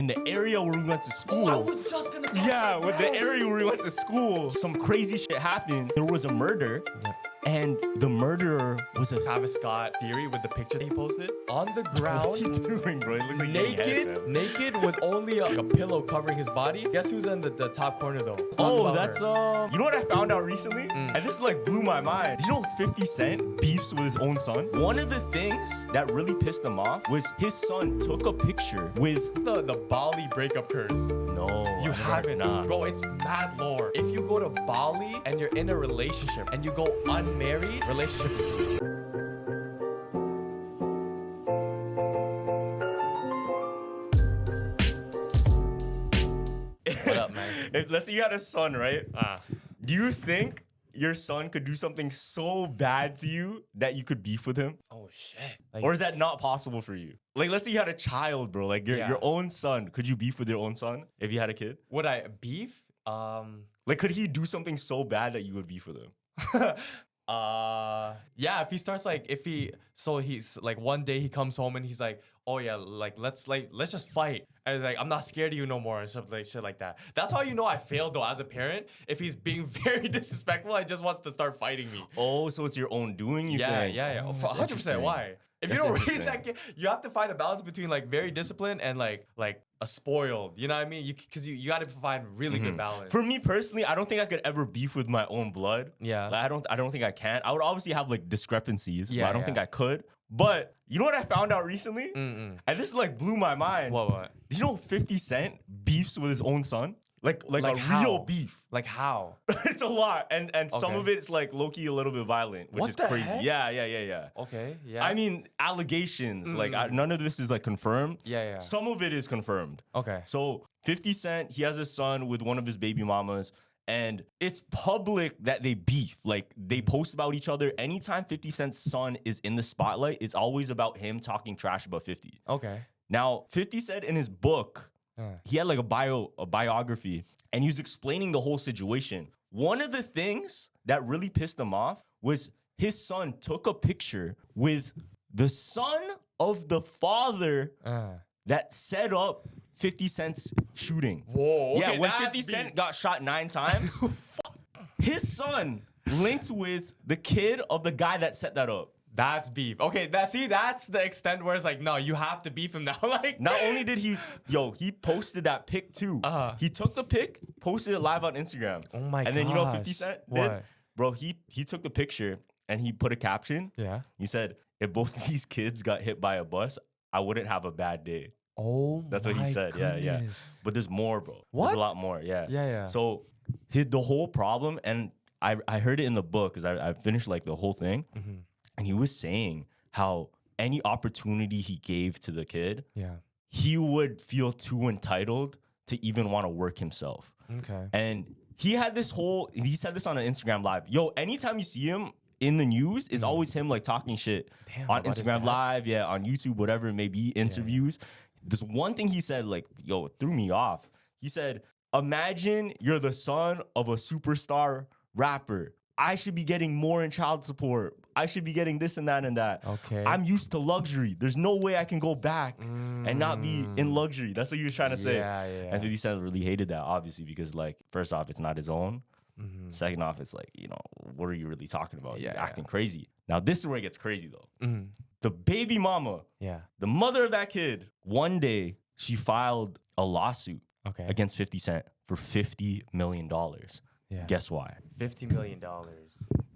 the area where we went to school. I was just gonna talk about with the this. area where we went to school, some crazy shit happened. There was a murder. Yep. And the murderer was a Travis Scott theory with the picture he posted on the What's ground, he doing, bro? He looks like getting head, man. naked with only a pillow covering his body. Guess who's in the top corner though? Let's talk Oh, about that's her. you know what I found out recently? And this like blew my mind. Did you know 50 Cent beefs with his own son? One of the things that really pissed him off was his son took a picture with the Bali breakup curse. no. You haven't, nah. bro. It's mad lore. If you go to Bali and you're in a relationship and you go unmarried, relationship is What up, man? Let's say you had a son, right? Do you think your son could do something so bad to you that you could beef with him? Oh shit. Like, Or is that not possible for you? Like, let's say you had a child, bro. Like your own son. Could you beef with your own son if you had a kid? would I beef? Like, could he do something so bad that you would beef with him? Yeah, if he starts he's like one day he comes home and he's like, oh yeah, let's just fight. And like, I'm not scared of you no more and stuff like shit like that. That's how you know I failed though as a parent. If he's being very disrespectful, I just wants to start fighting me. Oh, so it's your own doing, you think? Yeah. Oh, For that's 100%. interesting. Why? If That's you don't raise interesting. that kid, you have to find a balance between like very disciplined and like a spoiled. You know what I mean? Because you got to find really good balance. For me personally, I don't think I could ever beef with my own blood. Yeah. Like, I don't think I can. I would obviously have like discrepancies, Yeah, but I don't yeah. think I could. But you know what I found out recently? And this like blew my mind. What? Did you know 50 Cent beefs with his own son? Like a how? real beef. Like how? It's a lot. And some Okay. of it's like low-key a little bit violent, which What is the crazy. heck? Yeah. Okay. Yeah. I mean, allegations. Like none of this is like confirmed. Yeah. Some of it is confirmed. Okay. So 50 Cent, he has a son with one of his baby mamas, and it's public that they beef. Like they post about each other. Anytime 50 Cent's son is in the spotlight, it's always about him talking trash about 50. Okay. Now, 50 said in his book, he had like a biography, and he was explaining the whole situation. One of the things that really pissed him off was his son took a picture with the son of the father that set up 50 Cent's shooting. Whoa. Okay, Yeah, when that's 50 Cent beef. got shot 9 times, his son linked with the kid of the guy that set that up. That's beef. Okay, that's the extent where it's like, no, you have to beef him now. Like, Not only did he posted that pic too. He took the pic, posted it live on Instagram. Oh my And then you know what 50 gosh. Cent did? What? Bro, he took the picture and he put a caption. Yeah. He said, if both of these kids got hit by a bus, I wouldn't have a bad day. Oh, That's what he said. Yeah. goodness. But there's more, bro. There's What? a lot more. Yeah. Yeah. So the whole problem, and I heard it in the book because I finished like the whole thing, and he was saying how any opportunity he gave to the kid, Yeah. he would feel too entitled to even want to work himself. Okay. And he said this on an Instagram live. Yo, anytime you see him in the news, it's always him like talking shit Damn, on about his Instagram dad? live, on YouTube, whatever it may be, interviews. This one thing he said, like, yo, it threw me off. He said, imagine you're the son of a superstar rapper. I should be getting more in child support. I should be getting this and that and that. Okay. I'm used to luxury. There's no way I can go back and not be in luxury. That's what he was trying to say. Yeah. And 50 Cent really hated that, obviously, because, like, first off, it's not his own. Second off, it's like, what are you really talking about? You're acting crazy. Now, this is where it gets crazy, though. The baby mama, Yeah. the mother of that kid, one day, she filed a lawsuit Okay. against 50 Cent for $50 million. Yeah. Guess why? $50 million.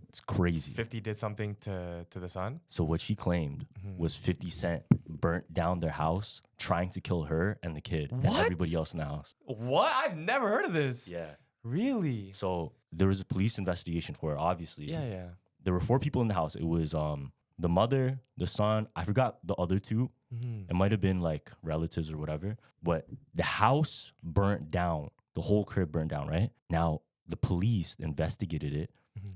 It's crazy. 50 did something to the son? So what she claimed was 50 Cent burnt down their house trying to kill her and the kid and What? everybody else in the house. What? I've never heard of this. Yeah. Really? So there was a police investigation for it, obviously. Yeah. There were 4 people in the house. It was the mother, the son, I forgot the other 2. It might have been like relatives or whatever. But the house burnt down. The whole crib burnt down, right? Now, the police investigated it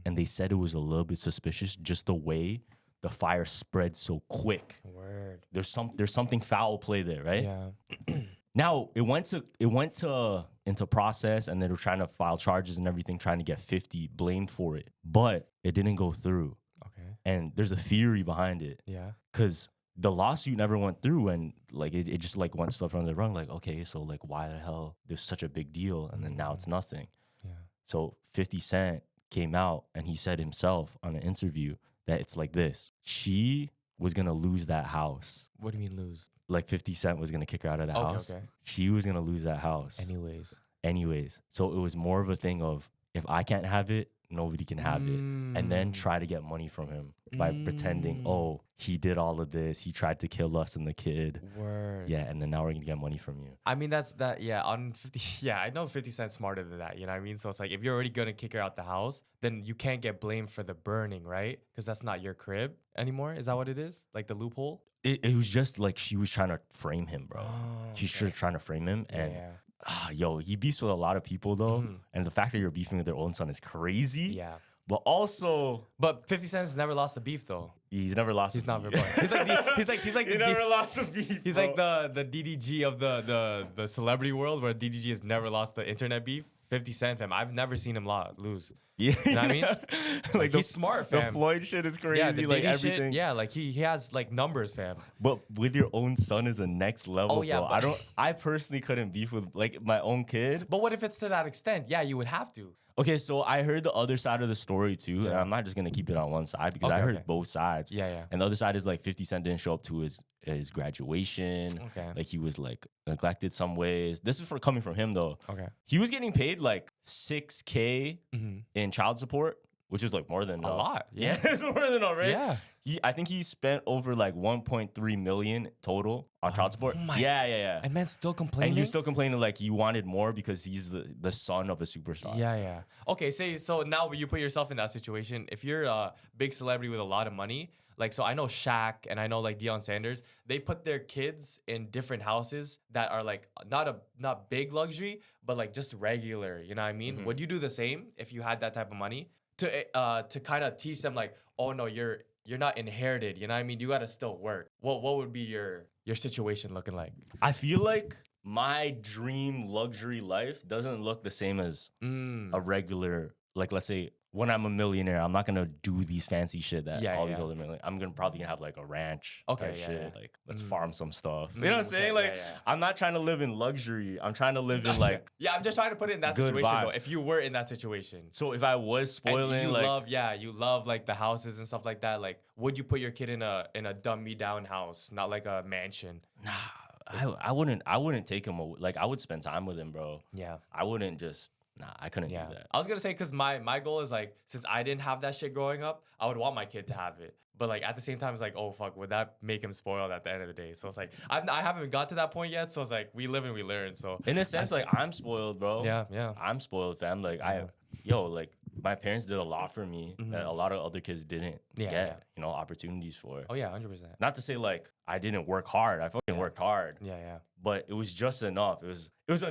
and they said it was a little bit suspicious just the way the fire spread so quick. Word. There's something foul play there, right? Yeah. Now it went into process, and they were trying to file charges and everything, trying to get 50 blamed for it, but it didn't go through. Okay. And there's a theory behind it, Yeah. because the lawsuit never went through, and like it just like went stuff under the rug. Like, okay, so like why the hell there's such a big deal, and then now it's nothing. Yeah. So 50 Cent came out and he said himself on an interview that it's like this. She was gonna lose that house. What do you mean lose? Like 50 Cent was gonna kick her out of the house. Okay. She was gonna lose that house. Anyways. So it was more of a thing of, if I can't have it, nobody can have it. And then try to get money from him by pretending, oh, he did all of this. He tried to kill us and the kid. Word. Yeah, and then now we're gonna get money from you. I mean, on 50, yeah, I know 50 Cent's smarter than that, you know what I mean? So it's like, if you're already gonna kick her out the house, then you can't get blamed for the burning, right? Because that's not your crib anymore. Is that what it is? Like the loophole? It was just like she was trying to frame him, bro. Oh, She's just trying to frame him. And yeah. yo, he beefs with a lot of people though. And the fact that you're beefing with their own son is crazy. Yeah. But also, 50 Cent's never lost a beef though. he's never lost. He's a not beef. very boring. He's like He never lost a beef. He's bro. like the DDG of the celebrity world, where DDG has never lost the internet beef. 50 Cent, fam. I've never seen him lose. Yeah, you know what I mean? Like the, he's smart, the fam. Floyd shit is crazy. Yeah, the like Diddy everything. shit. Yeah, like he has like numbers, fam. But with your own son is a next level, Oh, yeah, bro. but- I personally couldn't beef with like my own kid. But what if it's to that extent? Yeah, you would have to. Okay, so I heard the other side of the story too, and Yeah. I'm not just gonna keep it on one side because I heard both sides. Yeah. And the other side is like 50 Cent didn't show up to his graduation. Okay. Like he was like neglected some ways. This is coming from him though. Okay. He was getting paid like $6K Mm-hmm. in child support, which is like more than A enough. lot. Yeah, it's more than enough, right? Yeah. I think he spent over like 1.3 million total on child support. my Yeah. And man's still complaining. And you're still complaining like you wanted more because he's the son of a superstar. Yeah. Okay, so now you put yourself in that situation. If you're a big celebrity with a lot of money, like, so I know Shaq and I know like Deion Sanders, they put their kids in different houses that are like not big luxury, but like just regular. You know what I mean? Would you do the same if you had that type of money to kind of teach them like, oh no, you're not inherited. You know what I mean? You gotta still work. What would be your situation looking like? I feel like my dream luxury life doesn't look the same as a regular, like let's say when I'm a millionaire, I'm not gonna do these fancy shit that these other millionaires. I'm probably gonna have like a ranch type shit. Like let's farm some stuff. You know what I'm saying? Like I'm not trying to live in luxury. I'm trying to live in like I'm just trying to put it in that good situation though. vibes. If you were in that situation. So if I was spoiling, and like you love like the houses and stuff like that. Like, would you put your kid in a dummy down house, not like a mansion? nah, I wouldn't take him away. Like I would spend time with him, bro. Yeah. I wouldn't just I couldn't do that. I was gonna say, because my goal is like, since I didn't have that shit growing up, I would want my kid to have it. But like at the same time, it's like, oh fuck, would that make him spoiled at the end of the day? So it's like I haven't got to that point yet. So it's like we live and we learn. So In a sense, like I'm spoiled, bro. Yeah. I'm spoiled, fam. Like like my parents did a lot for me that a lot of other kids didn't get, you know, opportunities for. Oh yeah, 100%. Not to say like I didn't work hard. I fucking worked hard. Yeah. But it was just enough. It was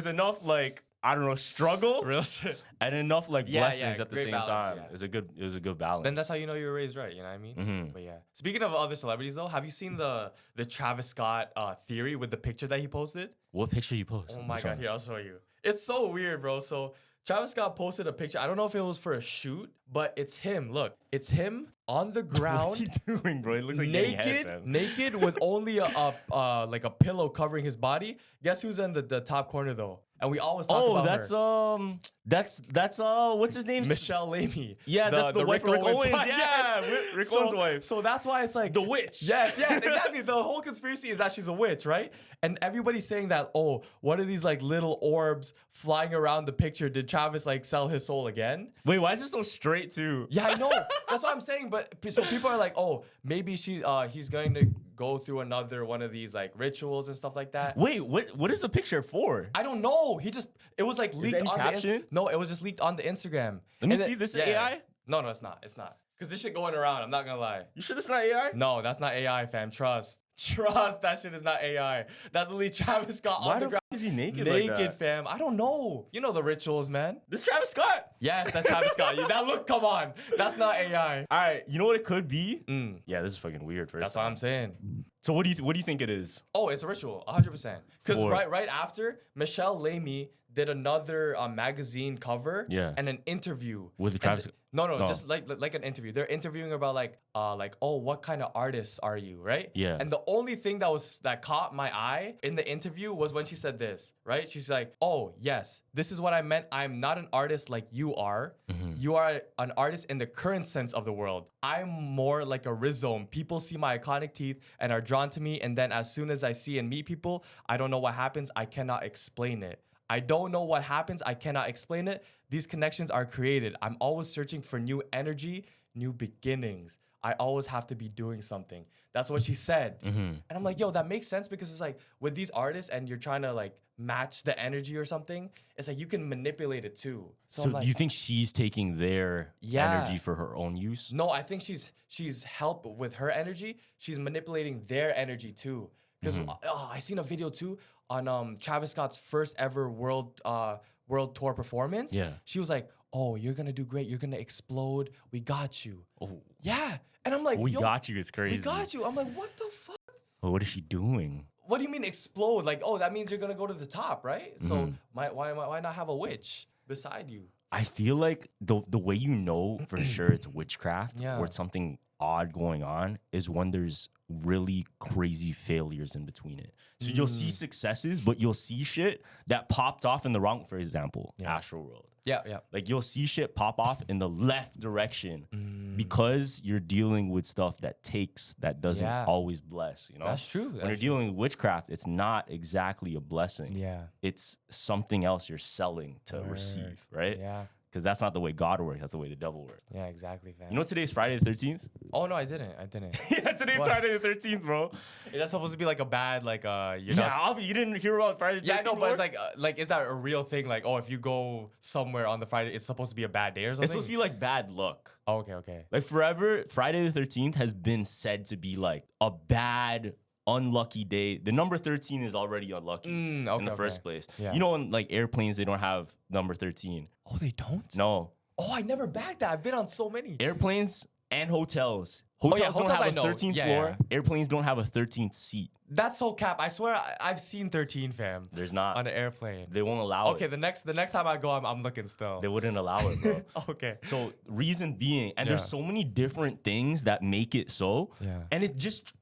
enough like, I don't know, struggle. Real shit. And enough like blessings at the great same balance, time. yeah. It was a good balance. Then that's how you know you were raised right. You know what I mean? But yeah. Speaking of other celebrities though, have you seen the Travis Scott theory with the picture that he posted? What picture you post? Oh my God, here, I'll show you. It's so weird, bro. So Travis Scott posted a picture. I don't know if it was for a shoot, but it's him. Look, it's him on the ground. What's he doing, bro? It looks like getting head, fam. naked with only like a pillow covering his body. Guess who's in the top corner though? And we always talk about her. That's what's his name? Michele Lamy. Yeah, that's the wife of Rick Owens. wife. Yeah, Rick Owens' wife. So that's why it's like The witch. Yes, exactly. The whole conspiracy is that she's a witch, right? And everybody's saying that, oh, what are these like little orbs flying around the picture? Did Travis like sell his soul again? Wait, why is it so straight too? Yeah, I know. That's what I'm saying. But so people are like, oh, maybe he's going to go through another one of these like rituals and stuff like that. Wait, what is the picture for? I don't know. It was like leaked any on caption? No, it was just leaked on the Instagram. Let me And see. This is AI? No, it's not. It's not. Because this shit going around. I'm not gonna lie. You sure this is not AI? No, that's not AI, fam. Trust. That shit is not AI. That's literally Travis Scott Why on the the ground. f is he naked Naked, like that? fam. I don't know. You know the rituals, man. This is Travis Scott. Yes, that's Travis Scott. That look, come on. That's not AI. All right, you know what it could be? Yeah, this is fucking weird. That's what I'm saying. So what do you think it is? Oh, it's a ritual, 100%. Because For- right after, Michele Lamy did another magazine cover and an interview with Travis. No, just like an interview. They're interviewing about like, oh, what kind of artists are you, right? Yeah. And the only thing that caught my eye in the interview was when she said this, right? She's like, oh, yes, this is what I meant. I'm not an artist like you are. You are an artist in the current sense of the world. I'm more like a rhizome. People see my iconic teeth and are drawn to me. And then as soon as I see and meet people, I don't know what happens. I cannot explain it. I don't know what happens. I cannot explain it. These connections are created. I'm always searching for new energy, new beginnings. I always have to be doing something. That's what she said. And I'm like, yo, that makes sense because it's like with these artists and you're trying to like match the energy or something, it's like you can manipulate it too. So So like, do you think she's taking their energy for her own use? no, I think she's help with her energy. She's manipulating their energy too. Because I seen a video too on Travis Scott's first ever world tour performance. Yeah. She was like, oh, you're gonna do great. You're gonna explode. We got you. Oh, Yeah. And I'm like, we yo, got you. It's crazy. we got you. I'm like, what the fuck? Well, what is she doing? What do you mean explode? Like, oh, that means you're gonna go to the top, right? So why not have a witch beside you? I feel like the way you know for sure it's witchcraft Yeah. or it's something odd going on is when there's really crazy failures in between it. So you'll see successes, but you'll see shit that popped off in the wrong, for example, Astro World. Yeah. Like you'll see shit pop off in the left direction because you're dealing with stuff that doesn't always bless, you know? That's true. When you're dealing with witchcraft, it's not exactly a blessing. Yeah. It's something else you're selling to receive, right? Yeah. Because that's not the way God works. That's the way the devil works. Yeah, exactly, fam. You know today's Friday the 13th? Oh, no, I didn't. Yeah, today's What? Friday the 13th, bro. That's supposed to be like a bad, like, you're Yeah, not... you didn't hear about Friday the 13th? Yeah, I know, but it's before? like, is that a real thing? Like, oh, if you go somewhere on the Friday, it's supposed to be a bad day or something? It's supposed to be like bad luck. Oh, okay. Like forever, Friday the 13th has been said to be like a bad, unlucky day. The number 13 is already unlucky in the first place. Yeah. You know, on like airplanes, they don't have number 13. Oh, they don't? No. Oh, I never bagged that. I've been on so many. Airplanes and hotels. yeah, Hotels don't hotels I have a know. 13th Yeah, floor. yeah. Airplanes don't have a 13th seat. That's so cap. I swear I've seen 13, fam. There's not. On an airplane. They won't allow it. Okay, the next time I go, I'm looking still. They wouldn't allow it, bro. Okay. So reason being, and there's so many different things that make it so. Yeah. And it just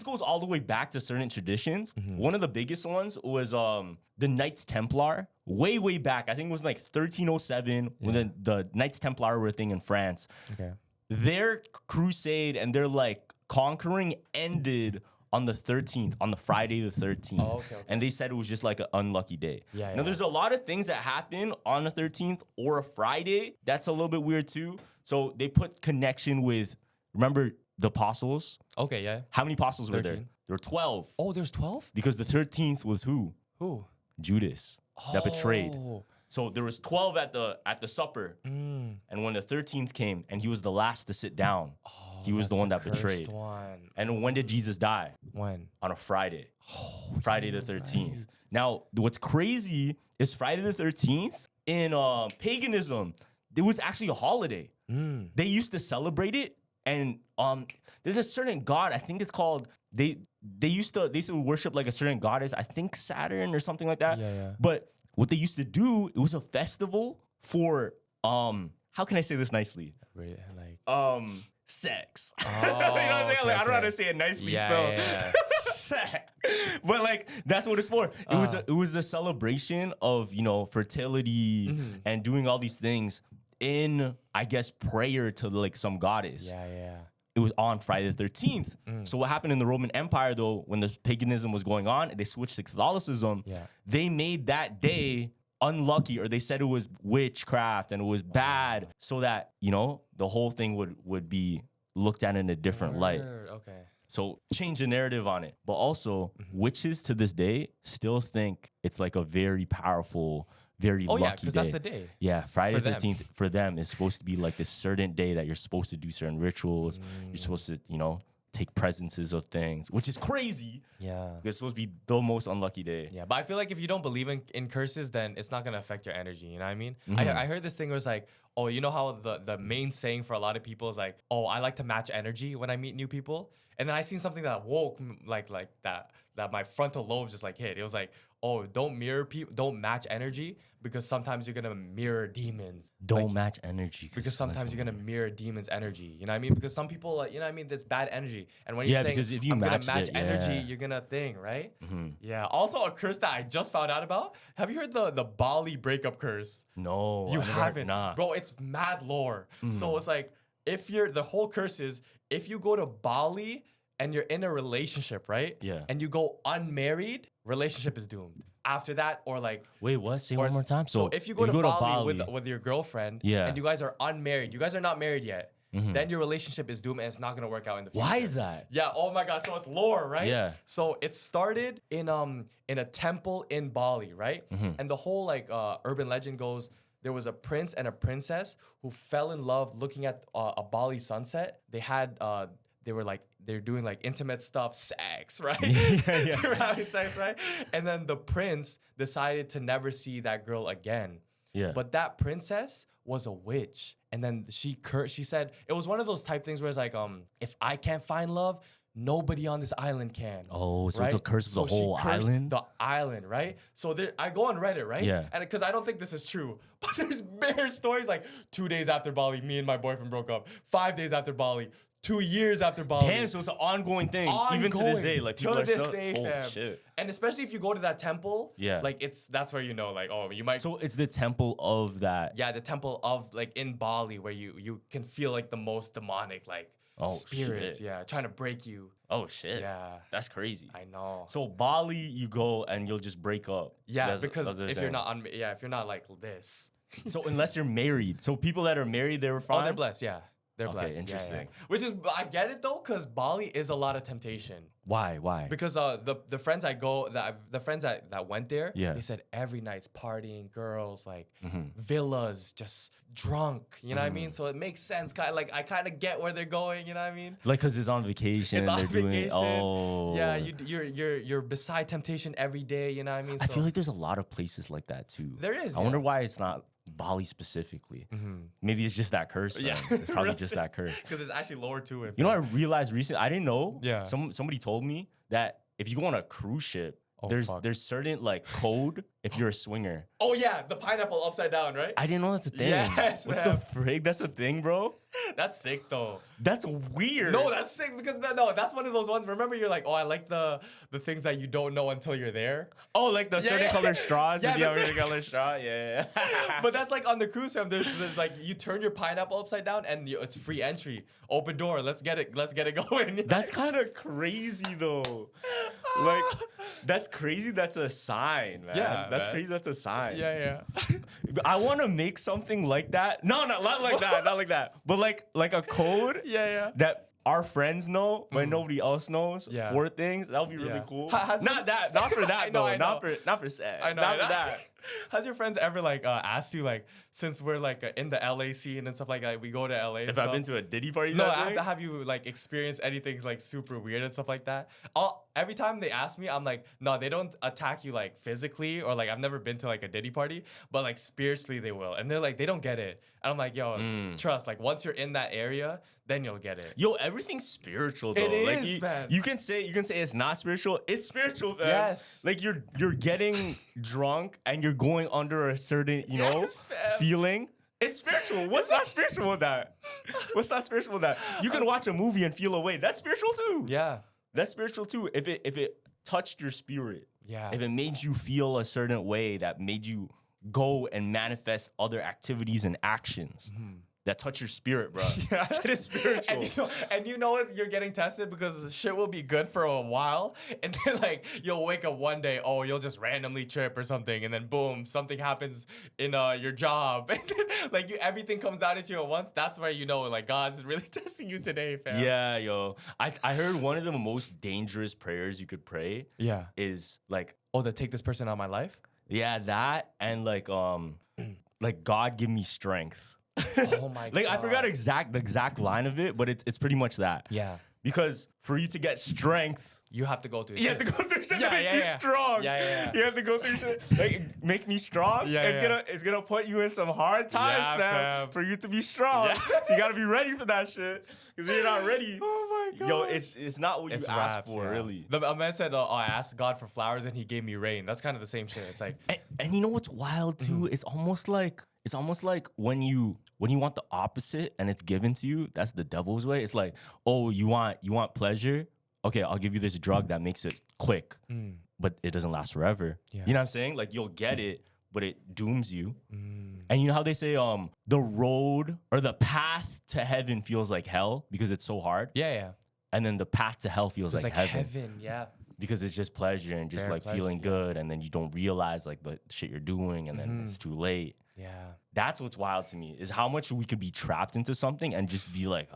goes all the way back to certain traditions. One of the biggest ones was the Knights Templar. Way back. I think it was like 1307 when the Knights Templar were a thing in France. Okay. Their crusade and their like conquering ended on the 13th, on the Friday the 13th. Oh, okay. And they said it was just like an unlucky day. Now, there's a lot of things that happen on the 13th or a Friday. That's a little bit weird too. So they put connection with, remember the apostles? Okay, yeah. How many apostles were there? 13. There were 12. Oh, there's 12? Because the 13th was who? Who? Judas that betrayed. Oh. So there was 12 at the supper. And when the 13th came and he was the last to sit down, he was the one that betrayed. One. And when did Jesus die? When? On a Friday. Friday the 13th. Now, what's crazy is Friday the 13th in paganism, it was actually a holiday. They used to celebrate it. And there's a certain god, I think it's called, they used to worship like a certain goddess, I think Saturn or something like that. Yeah. But what they used to do, it was a festival for how can I say this nicely? Like Sex. Oh, you know what I'm saying? okay, Like, I don't know how okay. to say it nicely Yeah, still. yeah. Sex. But like that's what it's for. It was a celebration of, you know, fertility and doing all these things in, I guess, prayer to like some goddess. Yeah. It was on Friday the 13th. So what happened in the Roman Empire, though, when the paganism was going on, and they switched to Catholicism, they made that day unlucky, or they said it was witchcraft and it was bad, so that, you know, the whole thing would be looked at in a different light. Okay. So change the narrative on it. But also, witches to this day still think it's like a very powerful, very lucky day. because that's the day. Yeah, Friday For the them. 13th for them is supposed to be like this certain day that you're supposed to do certain rituals. You're supposed to, you know, take presences of things, which is crazy. Yeah. It's supposed to be the most unlucky day. Yeah, but I feel like if you don't believe in curses, then it's not gonna affect your energy. You know what I mean? I heard this thing where it's like, oh, you know how the main saying for a lot of people is like, oh, I like to match energy when I meet new people. And then I seen something that woke like that my frontal lobe just like hit. It was like, oh, don't mirror people, don't match energy because sometimes you're gonna mirror demons. Don't match energy. Because sometimes you're gonna mirror demons' energy. You know what I mean? Because some people, like, you know what I mean, there's bad energy. And when you're saying, because if you I'm gonna matched match it, energy, yeah. you're gonna think, right? Mm-hmm. Yeah. Also, a curse that I just found out about. Have you heard the Bali breakup curse? No, You I never heard- haven't, Nah. bro. It's mad lore. So it's like the whole curse is if you go to Bali and you're in a relationship, right? Yeah. And you go unmarried, relationship is doomed. After that, or like Wait, what? Say one more time. so if you go to Bali with your girlfriend, Yeah. and you guys are unmarried, you guys are not married yet, then your relationship is doomed and it's not gonna work out in the future. Why is that? Yeah. Oh my God. So it's lore, right? Yeah. So it started in a temple in Bali, right? And the whole like urban legend goes there was a prince and a princess who fell in love looking at a Bali sunset. They had they're doing like intimate stuff, sex, right? They were having sex, right? And then the prince decided to never see that girl again. Yeah. But that princess was a witch. And then she said, it was one of those type things where it's like, if I can't find love, nobody on this island can. Oh, so right? it's a curse of the she whole cursed island? The island, right? So I go on Reddit, right? Yeah. And because I don't think this is true, but there's bare stories like 2 days after Bali, me and my boyfriend broke up. 5 days after Bali, 2 years after Bali. Damn, so it's an ongoing thing. Even to this day. Like, people to are this still, day, oh, fam. shit. And especially if you go to that temple, Yeah. like that's where you know, like, oh, you might. So it's the temple of that. Yeah, the temple of like in Bali where you can feel like the most demonic like spirits, shit. yeah, trying to break you. Oh, shit. Yeah. That's crazy. I know. So Bali, you go and you'll just break up. Yeah, That's because what they're if you're saying. not if you're not like this. So unless you're married. So people that are married, they were fine? Oh, they're blessed, yeah. They're Okay, blessed. Yeah, interesting. yeah. Which is I get it though, because Bali is a lot of temptation. Why? Because the friends the friends that went there, Yeah. they said every night's partying, girls, like villas, just drunk. You know what I mean? So it makes sense. I kind of get where they're going. You know what I mean? Like, because it's on vacation. It's and on they're vacation. Doing, oh. Yeah, you're beside temptation every day. You know what I mean? I feel like there's a lot of places like that too. There is, I wonder why it's not Bali specifically. Maybe it's just that curse. Yeah. It's probably just that curse. Because there's actually lower to it. You know what I realized recently? I didn't know. Yeah. Somebody told me that if you go on a cruise ship, Oh, there's fuck. certain like code if you're a swinger. Oh yeah, the pineapple upside down, right? I didn't know that's a thing. Yes, what man. the frig? That's a thing, bro. That's sick though. That's weird. No, that's sick because that's one of those ones. Remember, you're like, oh, I like the things that you don't know until you're there. Oh, like the certain color straws. Yeah, if you have a the certain color straw. Yeah. But that's like on the cruise ship. There's like you turn your pineapple upside down and it's free entry, open door. Let's get it going. That's kind of crazy though. Like, that's crazy. That's a sign, man. Yeah, That's man. crazy. That's a sign. yeah. I want to make something like that. No, not like that. Not like that. But like a code. Yeah. That our friends know when nobody else knows. Yeah. For things that would be really Yeah. cool. Has Not your- that. Not for that I know, though. I know. Not for sex. I know. Not for that. Has your friends ever like asked you like since we're like in the LA scene and stuff like that, we go to LA. and If I've stuff. been to a Diddy party. No, that day? have you like experienced anything like super weird and stuff like that? Every time they ask me, I'm like, no, they don't attack you like physically or like I've never been to like a Diddy party, but like spiritually they will. And they're like, they don't get it. And I'm like, yo, trust. Like once you're in that area, then you'll get it. Yo, everything's spiritual though. It Like, is, man. You can say it's not spiritual. It's spiritual, man. Yes. Like you're getting drunk and you're going under a certain, Yes, fam. feeling. It's spiritual. What's not spiritual with that? What's not spiritual with that? You can watch a movie and feel a way. That's spiritual too. Yeah. That's spiritual too. If it touched your spirit. Yeah. If it made you feel a certain way that made you go and manifest other activities and actions. That touch your spirit, bro. Yeah. It is spiritual. And you know you're getting tested because shit will be good for a while, and then like you'll wake up one day, oh, you'll just randomly trip or something, and then boom, something happens in your job, and then, like everything comes down at you at once. That's where you know like God's really testing you today, fam. Yeah, yo. I heard one of the most dangerous prayers you could pray Yeah. is like, Oh, to take this person out of my life. yeah, that and like God give me strength. Oh my Like God. I forgot the exact line of it, but it's pretty much that. Yeah. Because for you to get strength, You have to go through. you have to go through shit Yeah, that makes yeah, you yeah. strong. Yeah. You have to go through shit like make me strong. Yeah, It's gonna put you in some hard times, Yeah, man, fam. for you to be strong. Yeah. So you gotta be ready for that shit. Because if you're not ready, Oh my my god. Yo, it's not what It's you asked raps, for, yeah. really. A man said, I asked God for flowers and he gave me rain. That's kind of the same shit. It's like, And you know what's wild too? It's almost like when you want the opposite and it's given to you. That's the devil's way. It's like, oh, you want pleasure? Okay, I'll give you this drug that makes it quick, but it doesn't last forever. Yeah. You know what I'm saying? Like you'll get it, but it dooms you. And you know how they say the road or the path to heaven feels like hell because it's so hard? yeah. And then the path to hell feels It's like like heaven. heaven, yeah. Because it's just pleasure and just Bare like pleasure, feeling yeah. good, and then you don't realize like the shit you're doing, and then it's too late. Yeah. That's what's wild to me is how much we could be trapped into something and just be like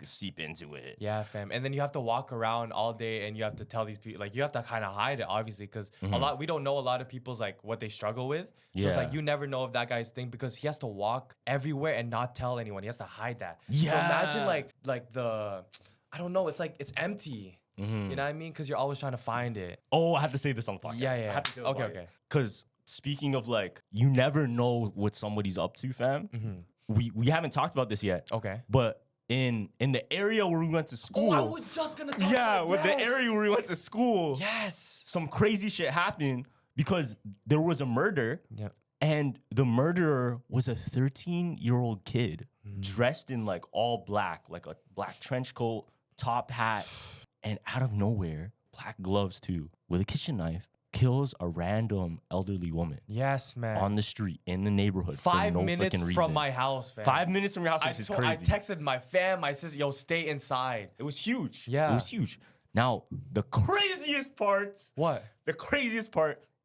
seep into it. Yeah, fam. And then you have to walk around all day and you have to tell these people, like, you have to kind of hide it, obviously, because we don't know a lot of people's, like, what they struggle with. So it's Yeah. like, you never know if that guy's thing because he has to walk everywhere and not tell anyone. He has to hide that. Yeah. So imagine, I don't know, it's like, it's empty. You know what I mean? Because you're always trying to find it. Oh, I have to say this on the podcast. Yeah. I have to say this on the Okay. podcast. Because speaking of like, you never know what somebody's up to, fam. We haven't talked about this yet. Okay. But in the area where we went to school. Oh, I was just going to talk yeah, about with the area where we went to school. Yes. Some crazy shit happened because there was a murder. Yeah. And the murderer was a 13-year-old kid dressed in like all black, like a black trench coat, top hat, and out of nowhere, black gloves too, with a kitchen knife, kills a random elderly woman Yes, man. on the street in the neighborhood 5 for no minutes freaking reason. from my house, fam. 5 minutes from your house, which is I crazy. texted my fam, my sister, yo, stay inside. It was huge. Yeah. It was huge. Now, the craziest part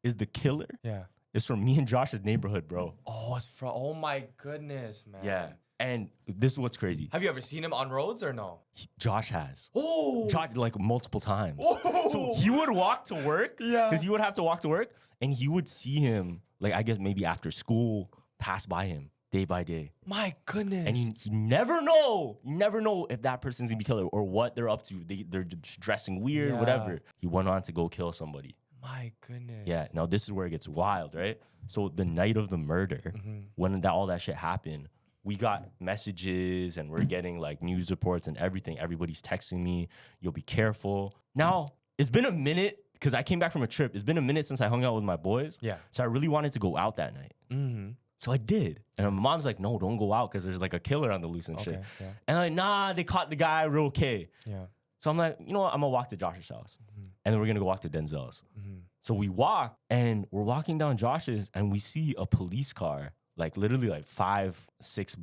is the killer Yeah. is from me and Josh's neighborhood, bro. Oh, it's from. Oh my goodness, man. Yeah. And this is what's crazy. Have you ever seen him on roads or no? Josh has. Oh. Josh, like multiple times. Oh. So he would walk to work. Yeah. Because he would have to walk to work. And he would see him, like, I guess maybe after school, pass by him day by day. My goodness. And he never know. You never know if that person's gonna be killer or what they're up to. They're just dressing weird, Yeah. whatever. He went on to go kill somebody. My goodness. Yeah. Now this is where it gets wild, right? So the night of the murder, when all that shit happened, we got messages and we're getting like news reports and everything. Everybody's texting me, you'll be careful. Now, it's been a minute because I came back from a trip. It's been a minute since I hung out with my boys. Yeah. So I really wanted to go out that night. So I did. And my mom's like, no, don't go out because there's like a killer on the loose and shit. Okay, yeah. And I'm like, nah, they caught the guy, we're okay. Yeah. So I'm like, you know what? I'm gonna walk to Josh's house. And then we're gonna go walk to Denzel's. So we walk and we're walking down Josh's and we see a police car, like literally like 6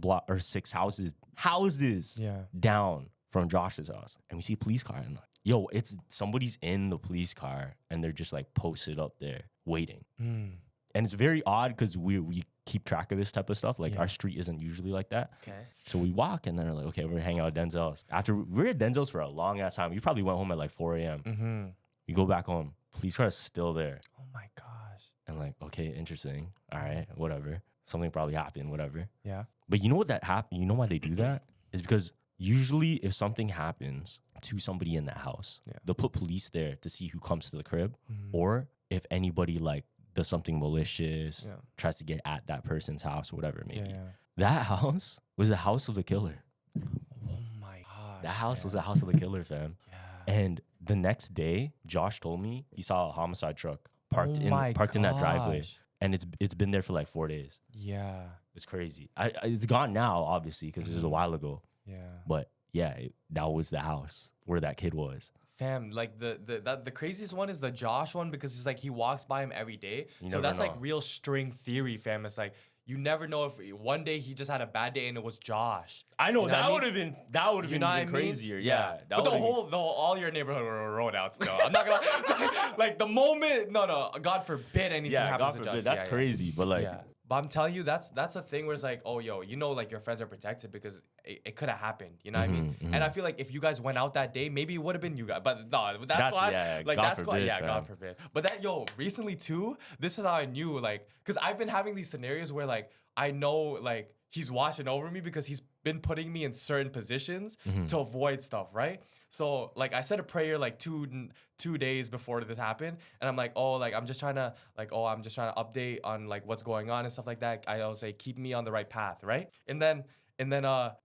houses Yeah. down from Josh's house. And we see a police car and like, yo, it's somebody's in the police car and they're just like posted up there waiting. And it's very odd because we keep track of this type of stuff. Like Yeah. our street isn't usually like that. Okay. So we walk and then we're like, okay, we're gonna hang out at Denzel's. After we were at Denzel's for a long ass time. We probably went home at like 4 a.m. We go back home. Police car is still there. Oh my gosh. And like, okay, interesting. All right, whatever. Something probably happened, whatever. Yeah. But you know what that happened? You know why they do that? Is because usually if something happens to somebody in that house, they'll put police there to see who comes to the crib. Or if anybody like does something malicious, tries to get at that person's house or whatever it may be. That house was the house of the killer. Oh my gosh. That house was the house of the killer, fam. Yeah. And the next day, Josh told me he saw a homicide truck parked in that driveway. gosh. And it's been there for like 4 days. Yeah. It's crazy. It's gone now, obviously, because it was a while ago. Yeah. But yeah, that was the house where that kid was. Fam, like the craziest one is the Josh one because it's like he walks by him every day. You So never that's know. like real string theory, fam. It's like you never know if one day he just had a bad day and it was Josh. I know, You know what I that mean? would have been You know what I even mean? crazier. Yeah. But all your neighborhood were rolled out still. I'm not gonna like the moment. No. God forbid anything happens God to forbid. Josh. That's Yeah. crazy. But like, Yeah. But I'm telling you, that's a thing where it's like, oh, yo, you know, like your friends are protected because it could have happened. You know what I mean? And I feel like if you guys went out that day, maybe it would have been you guys. But no, that's squad, yeah, like God that squad, forbid, yeah, fam. God forbid. But that, yo, recently too, this is how I knew, like, because I've been having these scenarios where like I know like he's watching over me because he's been putting me in certain positions to avoid stuff, right? So like I said a prayer like two days before this happened, and I'm like, oh, like I'm just trying to update on like what's going on and stuff like that. I always say keep me on the right path, right? And then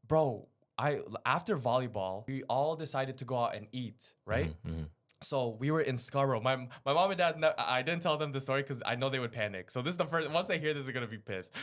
bro, after volleyball, we all decided to go out and eat, right? So we were in Scarborough. My mom and dad, I didn't tell them the story because I know they would panic. So this is the first, once they hear this, they're going to be pissed.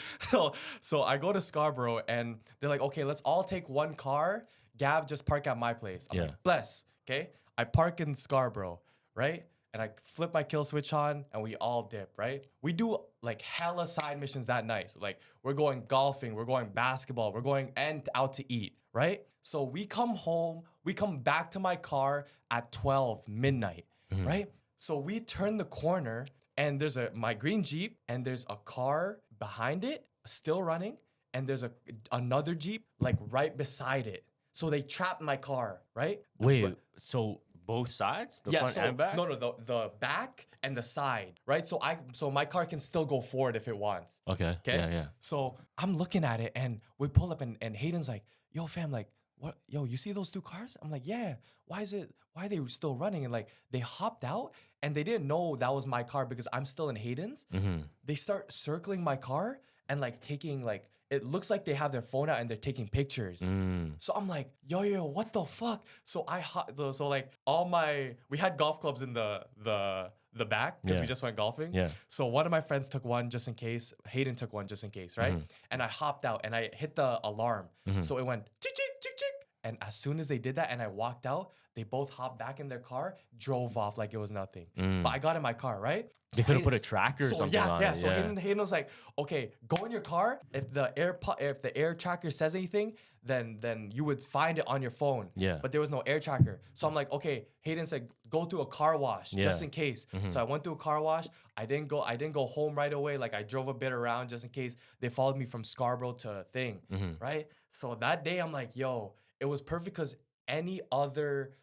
So I go to Scarborough and they're like, okay, let's all take one car. Gav, just park at my place. I'm like, bless, okay? I park in Scarborough, right? And I flip my kill switch on and we all dip, right? We do like hella side missions that night. So like we're going golfing, we're going basketball, we're going out to eat, right? So we come home, we come back to my car at 12 midnight, right? So we turn the corner and there's my green Jeep and there's a car behind it still running and there's another Jeep like right beside it. So they trapped my car, right? Wait, so both sides, the front and back? No, the back and the side, right? So my car can still go forward if it wants. Okay. Yeah. So I'm looking at it and we pull up and Hayden's like, yo fam, like, what? Yo, you see those two cars? I'm like, yeah. Why are they still running? And like they hopped out and they didn't know that was my car because I'm still in Hayden's. They start circling my car and like taking like, it looks like they have their phone out and they're taking pictures. So I'm like, yo, what the fuck? So we had golf clubs in the back because we just went golfing. Yeah. So one of my friends took one just in case. Hayden took one just in case, right? And I hopped out and I hit the alarm. So it went chick, chick, chick, chick. And as soon as they did that and I walked out, they both hopped back in their car, drove off like it was nothing. But I got in my car, right? They could have put a tracker or something on it. So Hayden was like, okay, go in your car. If the air tracker says anything, then you would find it on your phone. Yeah. But there was no air tracker. So I'm like, okay, Hayden said, go through a car wash just in case. So I went through a car wash. I didn't go home right away. Like I drove a bit around just in case they followed me from Scarborough to a thing, right? So that day I'm like, yo, it was perfect because any other,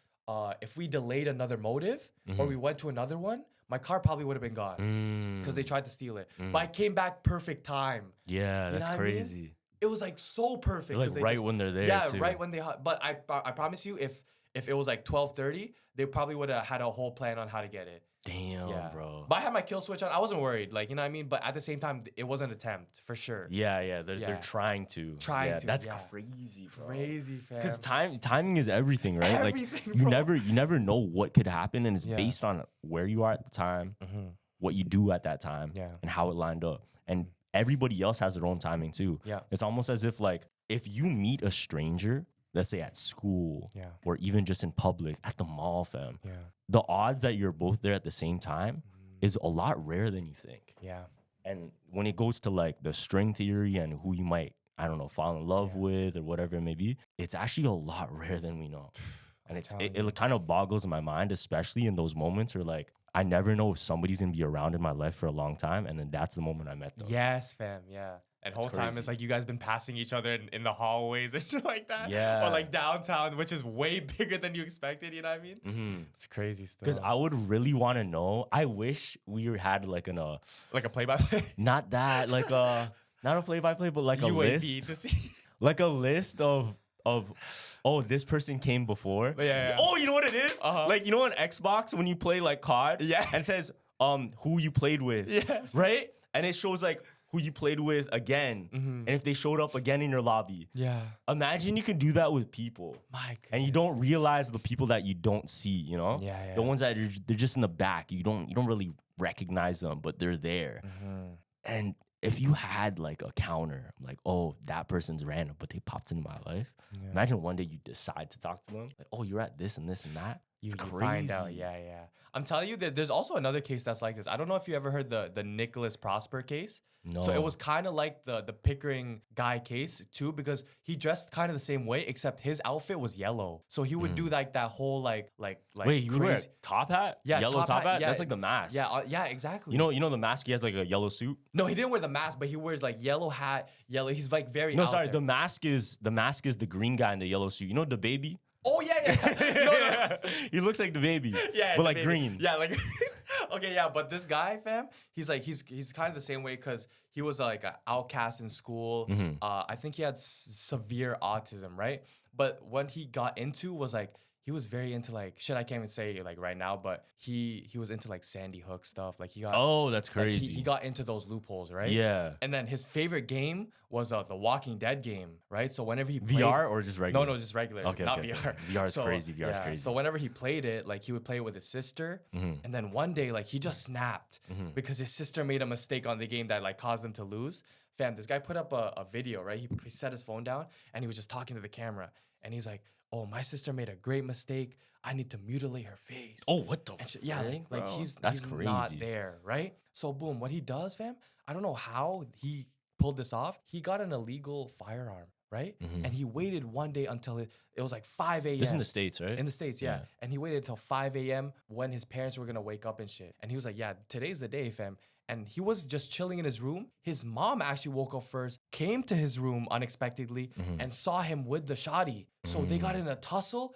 if we delayed another motive or we went to another one, my car probably would have been gone because they tried to steal it. But I came back perfect time. Yeah, that's crazy. I mean? It was like so perfect. Like right when they're there. Yeah, too. right when they. But I promise you, if it was like 12:30, they probably would have had a whole plan on how to get it. Damn, bro. But I had my kill switch on. I wasn't worried. Like, you know what I mean? But at the same time, it was an attempt for sure. Yeah. They're trying to. That's crazy, bro. Crazy, fam. Because timing is everything, right? Everything, like bro. you never know what could happen, and it's based on where you are at the time, what you do at that time, and how it lined up. And everybody else has their own timing too. Yeah. It's almost as if like if you meet a stranger, let's say at school, or even just in public, at the mall, fam. Yeah. The odds that you're both there at the same time is a lot rarer than you think. Yeah. And when it goes to like the string theory and who you might, I don't know, fall in love with or whatever it may be, it's actually a lot rarer than we know. And it kind of boggles my mind, especially in those moments where like, I never know if somebody's gonna be around in my life for a long time. And then that's the moment I met them. Yes, fam. Yeah. And whole time it's like you guys been passing each other in the hallways and shit like that. Yeah. Or like downtown, which is way bigger than you expected, you know what I mean? It's crazy stuff. Because I would really want to know. I wish we had like like a play-by-play? Not that, like not a play-by-play, but like a UAV list. to see. Like a list of this person came before. Yeah. Oh, you know what it is? Like, you know on Xbox when you play like COD? Yeah. And it says who you played with. Yes. Right? And it shows like who you played with again. And if they showed up again in your lobby. Yeah. Imagine you can do that with people. My goodness. And you don't realize the people that you don't see, you know? Yeah. The ones that they're just in the back. You don't really recognize them, but they're there. And if you had like a counter, like, oh, that person's random, but they popped into my life. Imagine one day you decide to talk to them. Like, oh, you're at this and this and that. It's crazy. Find out. Yeah. I'm telling you that there's also another case that's like this. I don't know if you ever heard the Nicholas Prosper case. No. So it was kind of like the Pickering guy case too, because he dressed kind of the same way, except his outfit was yellow. So he would do like that whole like wait, you wear a top hat? Yeah, yellow top hat? Yeah. That's like the mask. Yeah, exactly. You know the mask. He has like a yellow suit. No, he didn't wear the mask, but he wears like yellow hat, yellow. He's like very. No, out sorry. there. The mask is the green guy in the yellow suit. You know the baby. Oh yeah. No. He looks like the baby. Yeah, but like green. Yeah, like okay, yeah. But this guy, fam, he's kind of the same way because he was like an outcast in school. I think he had severe autism, right? But what he got into was like he was very into like shit. I can't even say like right now, but he was into like Sandy Hook stuff. Like he got That's like, crazy. he got into those loopholes, right? Yeah. And then his favorite game was the Walking Dead game, right? So whenever he played, VR or just regular? No, just regular. Okay, not okay, VR. okay. VR is crazy. VR is crazy. So whenever he played it, like he would play it with his sister, and then one day like he just snapped because his sister made a mistake on the game that like caused him to lose. Fam, this guy put up a video, right? He set his phone down and he was just talking to the camera, and he's like, "Oh, my sister made a great mistake. I need to mutilate her face." Oh, what the And fuck? yeah, like he's crazy. not there, right? So boom, what he does, fam, I don't know how he pulled this off. He got an illegal firearm, right? And he waited one day until it was like 5 a.m. This in the States, right? In the States, yeah. And he waited until 5 a.m. when his parents were gonna wake up and shit. And he was like, "Yeah, today's the day, fam." And he was just chilling in his room. His mom actually woke up first, came to his room unexpectedly, and saw him with the shotty. So they got in a tussle.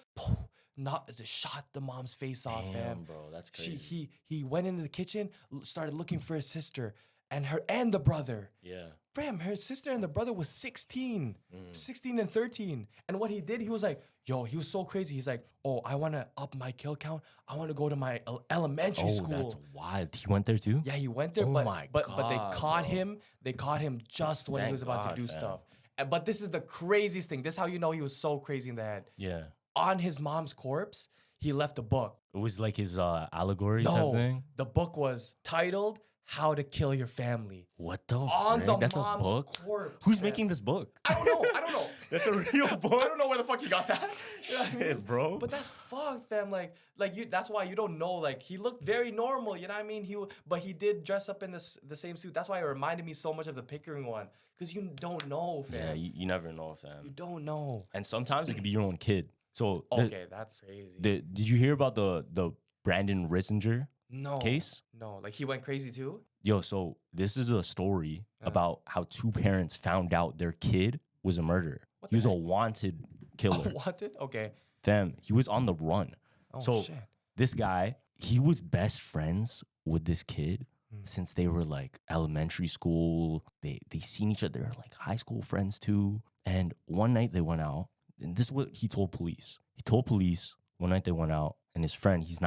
Shot the mom's face off, fam. Bro, that's crazy. He went into the kitchen, started looking for his sister and the brother. Yeah. Fam, her sister and the brother was 16 and 13. And what he did, he was like, he was so crazy. He's like, "Oh, I want to up my kill count. I want to go to my elementary school." That's wild. He went there too? Yeah, he went there, Oh but my they God, caught bro. him. They caught him just when he Thank was about God, to do fam. stuff. But this is the craziest thing. This is how you know he was so crazy in the head. Yeah. On his mom's corpse, he left a book. It was like his allegory type No, thing? the book was titled "How to Kill Your Family." What the On frick? the That's mom's a book? corpse. Who's fam. making this book? I don't know. That's a real book? I don't know where the fuck he got that. You know what I mean? Bro. But that's fucked, fam. Like you. That's why you don't know. Like he looked very normal. You know what I mean? But he did dress up in the same suit. That's why it reminded me so much of the Pickering one. Because you don't know, fam. Yeah, you never know, fam. You don't know. And sometimes it could be your own kid. So Okay, that's crazy. did you hear about the Brandon Risner No case? No, like he went crazy too. Yo, so this is a story about how two parents found out their kid was a murderer. He was a wanted killer. Wanted? Okay. Fam, he was on the run. Oh So shit. this guy, he was best friends with this kid since they were like elementary school. They seen each other like high school friends too. And one night they went out, and this is what he told police. He told police one night they went out, and his friend, he's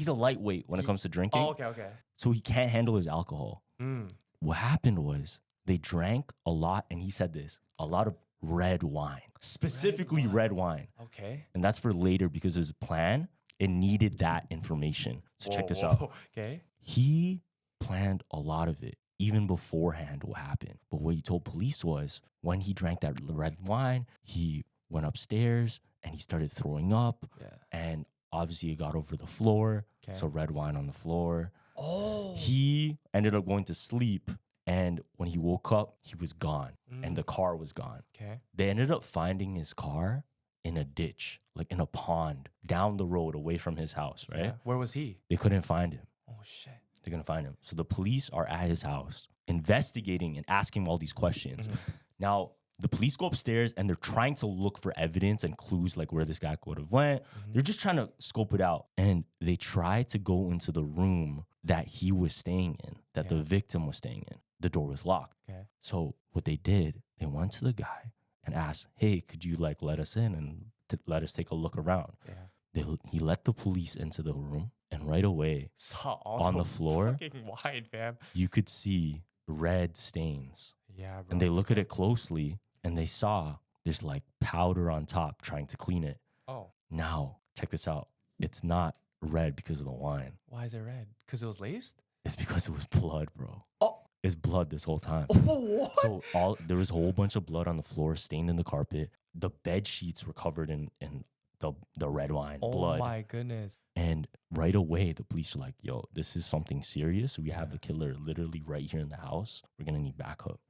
a lightweight when it comes to drinking. Oh, okay. So he can't handle his alcohol. Mm. What happened was they drank a lot, and he said this, a lot of red wine, specifically red wine. Okay. And that's for later because his plan, it needed that information. So check this out. Okay. He planned a lot of it, even beforehand what happened. But what he told police was when he drank that red wine, he went upstairs and he started throwing up. Yeah. And obviously it got over the floor. Okay. So red wine on the floor. Oh. He ended up going to sleep. And when he woke up, he was gone. And the car was gone. Okay. They ended up finding his car in a ditch, like in a pond down the road away from his house, right? Yeah. Where was he? They couldn't find him. Oh shit. They're going to find him. So the police are at his house investigating and asking him all these questions. Now, the police go upstairs and they're trying to look for evidence and clues like where this guy could have went. They're just trying to scope it out. And they try to go into the room that he was staying in, that the victim was staying in. The door was locked. Okay. So what they did, they went to the guy and asked, "Hey, could you like let us in and let us take a look around?" Yeah. He let the police into the room, and right away Saw all on the floor, fucking wine, fam. you could see red stains. Yeah, bro. And they look at it closely and they saw there's like powder on top trying to clean it. Oh. Now, check this out. It's not red because of the wine. Why is it red? Because it was laced? It's because it was blood, bro. Oh. It's blood this whole time. What? So there was a whole bunch of blood on the floor, stained in the carpet. The bed sheets were covered in the red wine, blood. Oh my goodness. And right away, the police were like, "Yo, this is something serious. We have the killer literally right here in the house. We're gonna need backup."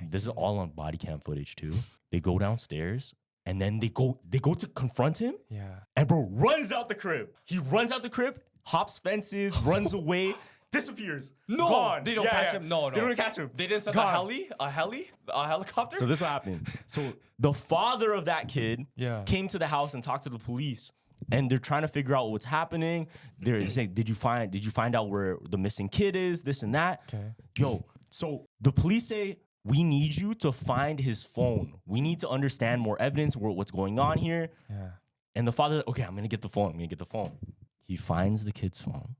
This is all on body cam footage too. They go downstairs and then they go to confront him. Yeah. And bro runs out the crib. He runs out the crib, hops fences, runs away, disappears. No, Gone. they don't catch him. No. They don't catch him. They didn't send Gone. a helicopter? So this is what happened. So the father of that kid Yeah. came to the house and talked to the police. And they're trying to figure out what's happening. They're saying, did you find out where the missing kid is? This and that. Okay. Yo, so the police say we need you to find his phone. We need to understand more evidence, what's going on here. Yeah. And the father, okay, I'm going to get the phone. He finds the kid's phone.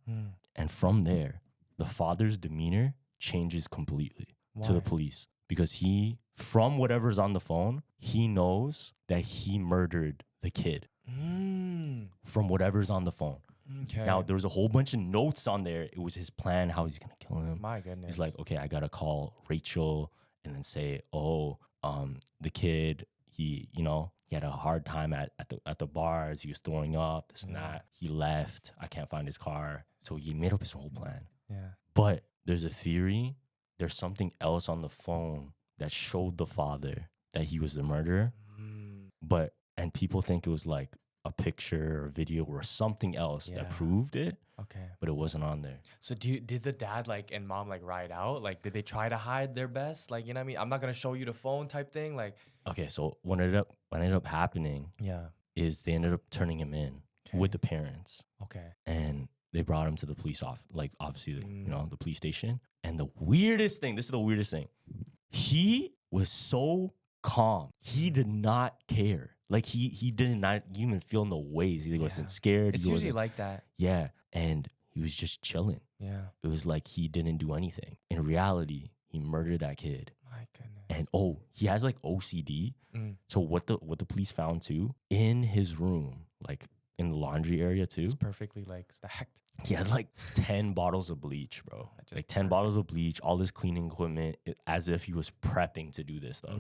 And from there, the father's demeanor changes completely to the police. Because from whatever's on the phone, he knows that he murdered the kid. From whatever's on the phone. Okay. Now, there was a whole bunch of notes on there. It was his plan, how he's going to kill him. My goodness. He's like, okay, I got to call Rachel and then say, the kid, he had a hard time at the bars. He was throwing up, this and that. He left. I can't find his car. So he made up his whole plan. Yeah. But there's a theory. There's something else on the phone that showed the father that he was the murderer. And people think it was like a picture or video or something else that proved it. Okay. But it wasn't on there. So did the dad and mom ride out? Like, did they try to hide their best? Like, you know what I mean? I'm not gonna show you the phone type thing. Like, okay, so what ended up happening is they ended up turning him in with the parents. Okay. And they brought him to the police obviously the police station. And this is the weirdest thing. He was so calm. He did not care. Like he did not even feel no ways. He wasn't scared. It's usually like that. Yeah. And he was just chilling. Yeah. It was like he didn't do anything. In reality, he murdered that kid. My goodness. And he has like OCD. So what the police found too, in his room, like in the laundry area too. It's perfectly stacked. He had like 10 bottles of bleach, bro. Like 10 bottles of bleach, all this cleaning equipment, as if he was prepping to do this stuff.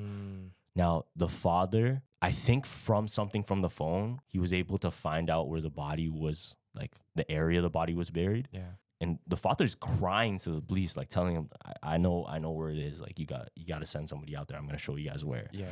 Now, the father, I think from something from the phone, he was able to find out where the body was, like the area the body was buried. Yeah. And the father's crying to the police, like telling him, I know where it is. Like you got to send somebody out there. I'm going to show you guys where. Yeah.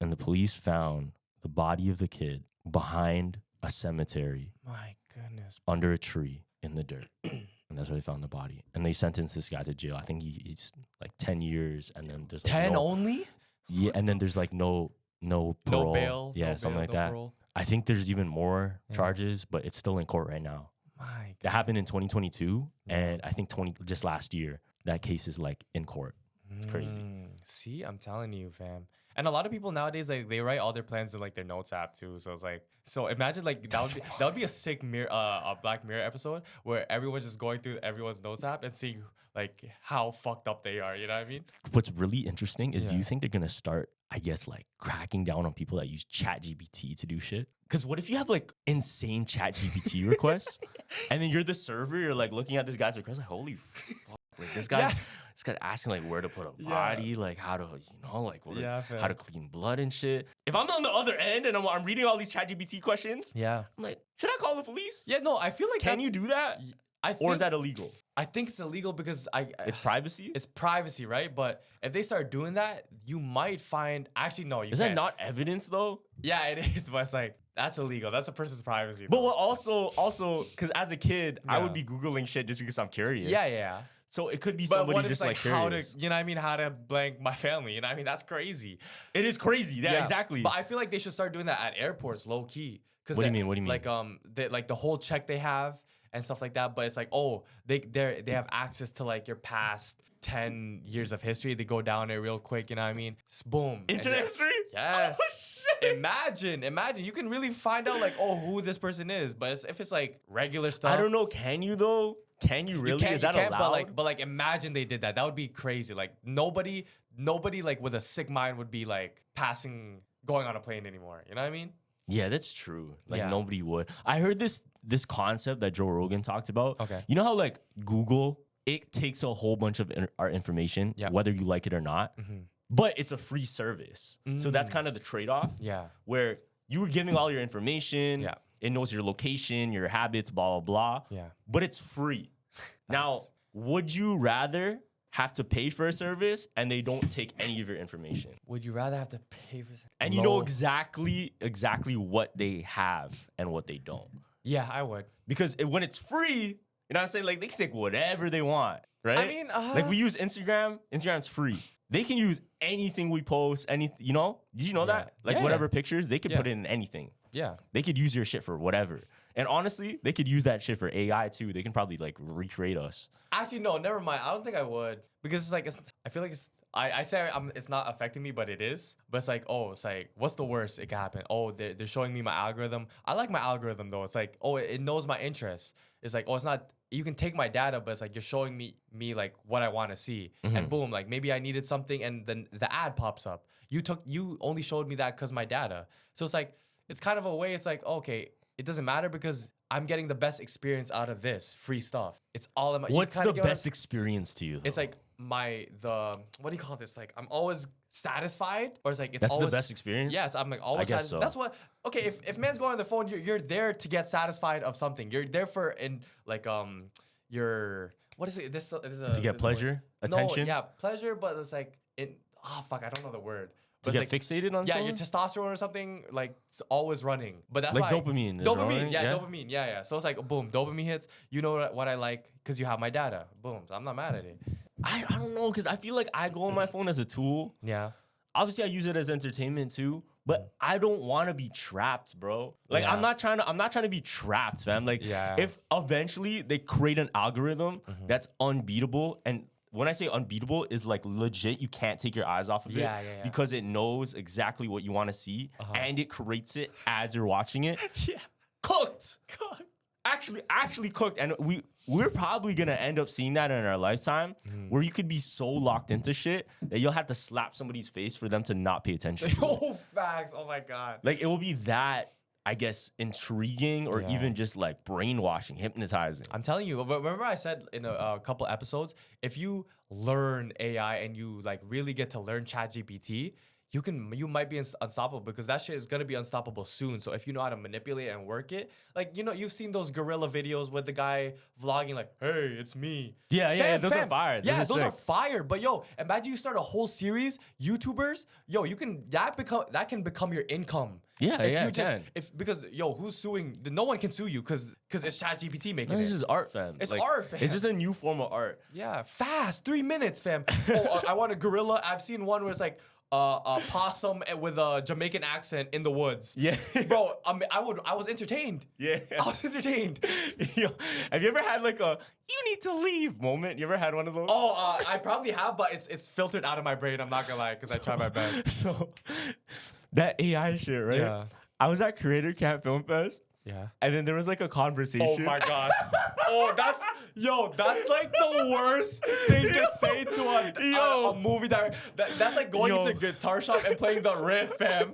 And the police found the body of the kid behind a cemetery. My goodness. Under a tree in the dirt. And that's where they found the body. And they sentenced this guy to jail. I think he's like 10 years. And then there's like 10 only? Yeah, and then there's like no parole. No bail. Yeah, no something bail, like no that. Parole. I think there's even more charges, but it's still in court right now. My God. That happened in 2022, and I think just last year, that case is like in court. It's crazy. See, I'm telling you, fam. And a lot of people nowadays, they write all their plans in their notes app too. So it's imagine that would be a sick a Black Mirror episode where everyone's just going through everyone's notes app and seeing how fucked up they are. You know what I mean? What's really interesting is, do you think they're gonna start, I guess, cracking down on people that use ChatGPT to do shit? Because what if you have insane ChatGPT requests, and then you're the server, you're looking at this guy's request, holy fuck, this guy's asking where to put a body, how to how to clean blood and shit. If I'm on the other end and I'm reading all these ChatGPT questions, I'm like, should I call the police? Yeah, no, I feel like can you do that? Or is that illegal? I think it's illegal because it's privacy. It's privacy, right? But if they start doing that, you might find no. Is that not evidence though? Yeah, it is. But it's that's illegal. That's a person's privacy. But also, because as a kid, I would be Googling shit just because I'm curious. Yeah. So it could be somebody just curious. How to, how to blank my family. You know what I mean? That's crazy. It is crazy. Yeah, exactly. But I feel like they should start doing that at airports, low key. What do you mean? What do you mean? The whole check they have and stuff like that. But it's they have access to your past 10 years of history. They go down there real quick. You know what I mean? Boom. Internet history? Yes. Oh, shit. Imagine. You can really find out who this person is. But if it's regular stuff. I don't know. Can you though? Can you really? Is that allowed? But imagine they did that. That would be crazy. Nobody with a sick mind would be going on a plane anymore. You know what I mean? Yeah, that's true. Nobody would. I heard this concept that Joe Rogan talked about. Okay. You know how Google, it takes a whole bunch of our information, whether you like it or not, but it's a free service. So that's kind of the trade-off. Yeah. Where you were giving all your information. Yeah. It knows your location, your habits, blah, blah, blah. Yeah. But it's free. Now, would you rather have to pay for a service and they don't take any of your information? Would you rather have to pay for something? And you know exactly what they have and what they don't. Yeah, I would. Because when it's free, you know what I'm saying? They can take whatever they want, right? I mean, we use Instagram. Instagram's free. They can use anything we post, anything, Did you know that? Whatever pictures, they could put it in anything. Yeah. They could use your shit for whatever. And honestly, they could use that shit for AI too. They can probably like recreate us. Actually, no, never mind. I don't think I would because it's like I feel like I say it's not affecting me, but it is. But it's like, oh, it's like, what's the worst it can happen? Oh, they're showing me my algorithm. I like my algorithm though. It's like, oh, it knows my interests. It's like, oh, it's not. You can take my data, but it's like you're showing me like what I want to see, and boom, like maybe I needed something, and then the ad pops up. You only showed me that because my data. So it's like it's kind of a way. It's like, okay, it doesn't matter because I'm getting the best experience out of this free stuff. It's all about. What's the best experience to you, though? It's like what do you call this? Like I'm always satisfied, or it's like it's that's always the best experience. Yes, I'm like always. I guess so. That's what. Okay, if man's going on the phone, you're there to get satisfied of something. You're there for your what is it? To get pleasure, attention. No, yeah, pleasure, but it's like fuck, I don't know the word. To get fixated on someone? someone? Your testosterone or something, like it's always running. But that's like why dopamine. Dopamine, dopamine. Yeah. So it's like boom, dopamine hits. You know what I like because you have my data. Boom. So I'm not mad at it. I don't know, because I feel like I go on my phone as a tool. Yeah. Obviously, I use it as entertainment too, but I don't want to be trapped, bro. Like I'm not trying to be trapped, fam. Like if eventually they create an algorithm that's unbeatable, and when I say unbeatable is like legit, you can't take your eyes off of it because it knows exactly what you want to see and it creates it as you're watching it. Cooked. Actually cooked. And we're probably gonna end up seeing that in our lifetime where you could be so locked into shit that you'll have to slap somebody's face for them to not pay attention. Oh, facts. Oh my God. Like it will be that, I guess, intriguing or even just like brainwashing, hypnotizing. I'm telling you, remember I said in a couple episodes, if you learn AI and you like really get to learn ChatGPT, you might be unstoppable because that shit is gonna be unstoppable soon. So if you know how to manipulate and work it, like you've seen those gorilla videos with the guy vlogging like, "Hey, it's me." Yeah, those are fire. Those are fire. But yo, imagine you start a whole series, YouTubers. Yo, that can become your income. Because who's suing? No one can sue you because it's ChatGPT making it. It's just art, fam. It's art, fam. It's just a new form of art. Yeah, fast, 3 minutes, fam. I want a gorilla. I've seen one where it's like a possum with a Jamaican accent in the woods. Yeah, bro. I was entertained. Yeah, I was entertained. Yo, have you ever had like a "you need to leave" moment? You ever had one of those? Oh, I probably have, but it's filtered out of my brain. I'm not gonna lie, because I try my best. So that AI shit, right? Yeah. I was at Creator Camp Film Fest. Yeah. And then there was like a conversation. Oh my God. That's like the worst thing to say to a movie director. That's like going into a guitar shop and playing the riff, fam.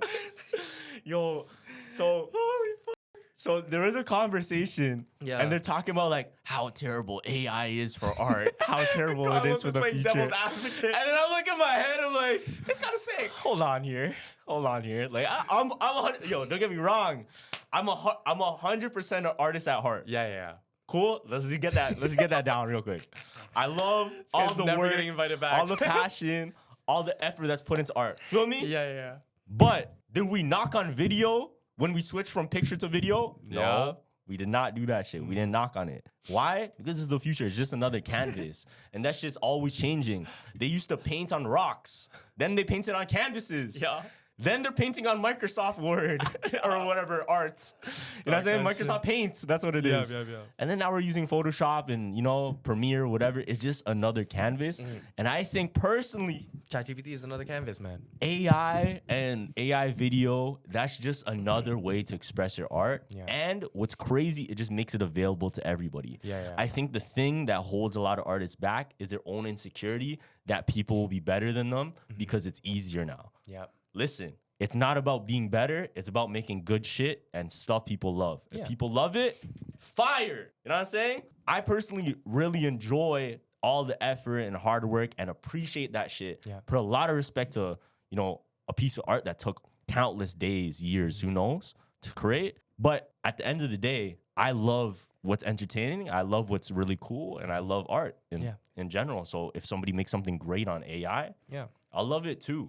So holy fuck. So there was a conversation, and they're talking about like how terrible AI is for art, how terrible it is for the future. Devil's advocate. And then I look at my head, I'm like, it's kind of sick. Hold on here. Like I'm don't get me wrong, I'm 100% an artist at heart. Yeah. Cool. Let's just get that down real quick. I love all the work, getting invited back. all the passion, all the effort that's put into art. Feel me? Yeah. But did we knock on video when we switched from picture to video? Yeah. No, we did not do that shit. We didn't knock on it. Why? Because it's the future. It's just another canvas. And that shit's always changing. They used to paint on rocks. Then they painted on canvases. Yeah. Then they're painting on Microsoft Word or whatever art. You know what I'm saying? Microsoft Paint. That's what it is. Yeah. And then now we're using Photoshop and, Premiere, whatever. It's just another canvas. And I think personally, ChatGPT is another canvas, man. AI and AI video, that's just another way to express your art. Yeah. And what's crazy, it just makes it available to everybody. Yeah. I think the thing that holds a lot of artists back is their own insecurity that people will be better than them because it's easier now. Yeah. Listen, it's not about being better. It's about making good shit and stuff people love. If people love it, fire. You know what I'm saying? I personally really enjoy all the effort and hard work and appreciate that shit. Yeah. Put a lot of respect to, a piece of art that took countless days, years, who knows, to create. But at the end of the day, I love what's entertaining. I love what's really cool. And I love art in general. So if somebody makes something great on AI, I'll love it too.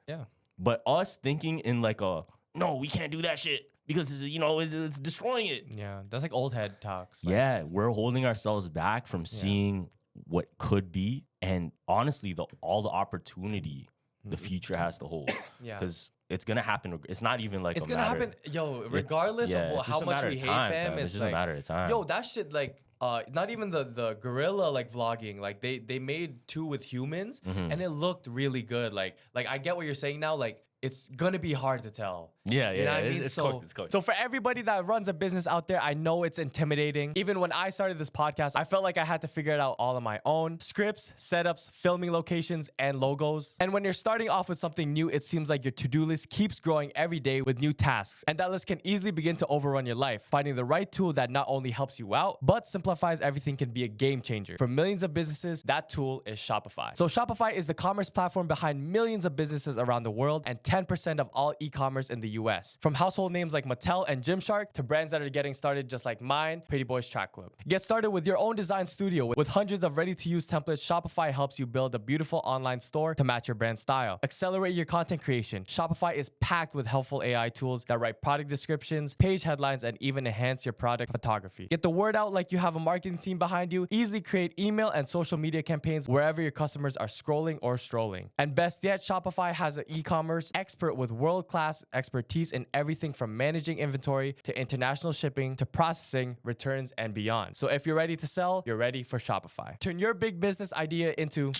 Yeah. But us thinking in like no, we can't do that shit because it's destroying it. Yeah, that's like old head talks. Yeah, we're holding ourselves back from seeing what could be, and honestly, all the opportunity the future has to hold. Yeah. Because it's gonna happen. It's not even like it's a gonna matter. happen, yo. Regardless of it's how just a much matter we of hate time, fam, It's it's just like, a matter of time. yo, that shit like. Not even the gorilla like vlogging, like they made 2 with humans and it looked really good. Like I get what you're saying now. Like it's gonna be hard to tell. Yeah, You know what I mean? It's so, cooked. It's cooked. so for everybody that runs a business out there, I know it's intimidating. Even when I started this podcast, I felt like I had to figure it out all on my own. Scripts, setups, filming locations, and logos. And when you're starting off with something new, it seems like your to-do list keeps growing every day with new tasks. And that list can easily begin to overrun your life. Finding the right tool that not only helps you out, but simplifies everything can be a game changer. For millions of businesses, that tool is Shopify. So Shopify is the commerce platform behind millions of businesses around the world and 10% of all e-commerce in the US. From household names like Mattel and Gymshark to brands that are getting started just like mine, Pretty Boys Track Club. Get started with your own design studio. With hundreds of ready-to-use templates, Shopify helps you build a beautiful online store to match your brand style. Accelerate your content creation. Shopify is packed with helpful AI tools that write product descriptions, page headlines, and even enhance your product photography. Get the word out like you have a marketing team behind you. Easily create email and social media campaigns wherever your customers are scrolling or strolling. And best yet, Shopify has an e-commerce expert with world-class expertise in everything from managing inventory to international shipping to processing, returns, and beyond. So if you're ready to sell, you're ready for Shopify. Turn your big business idea into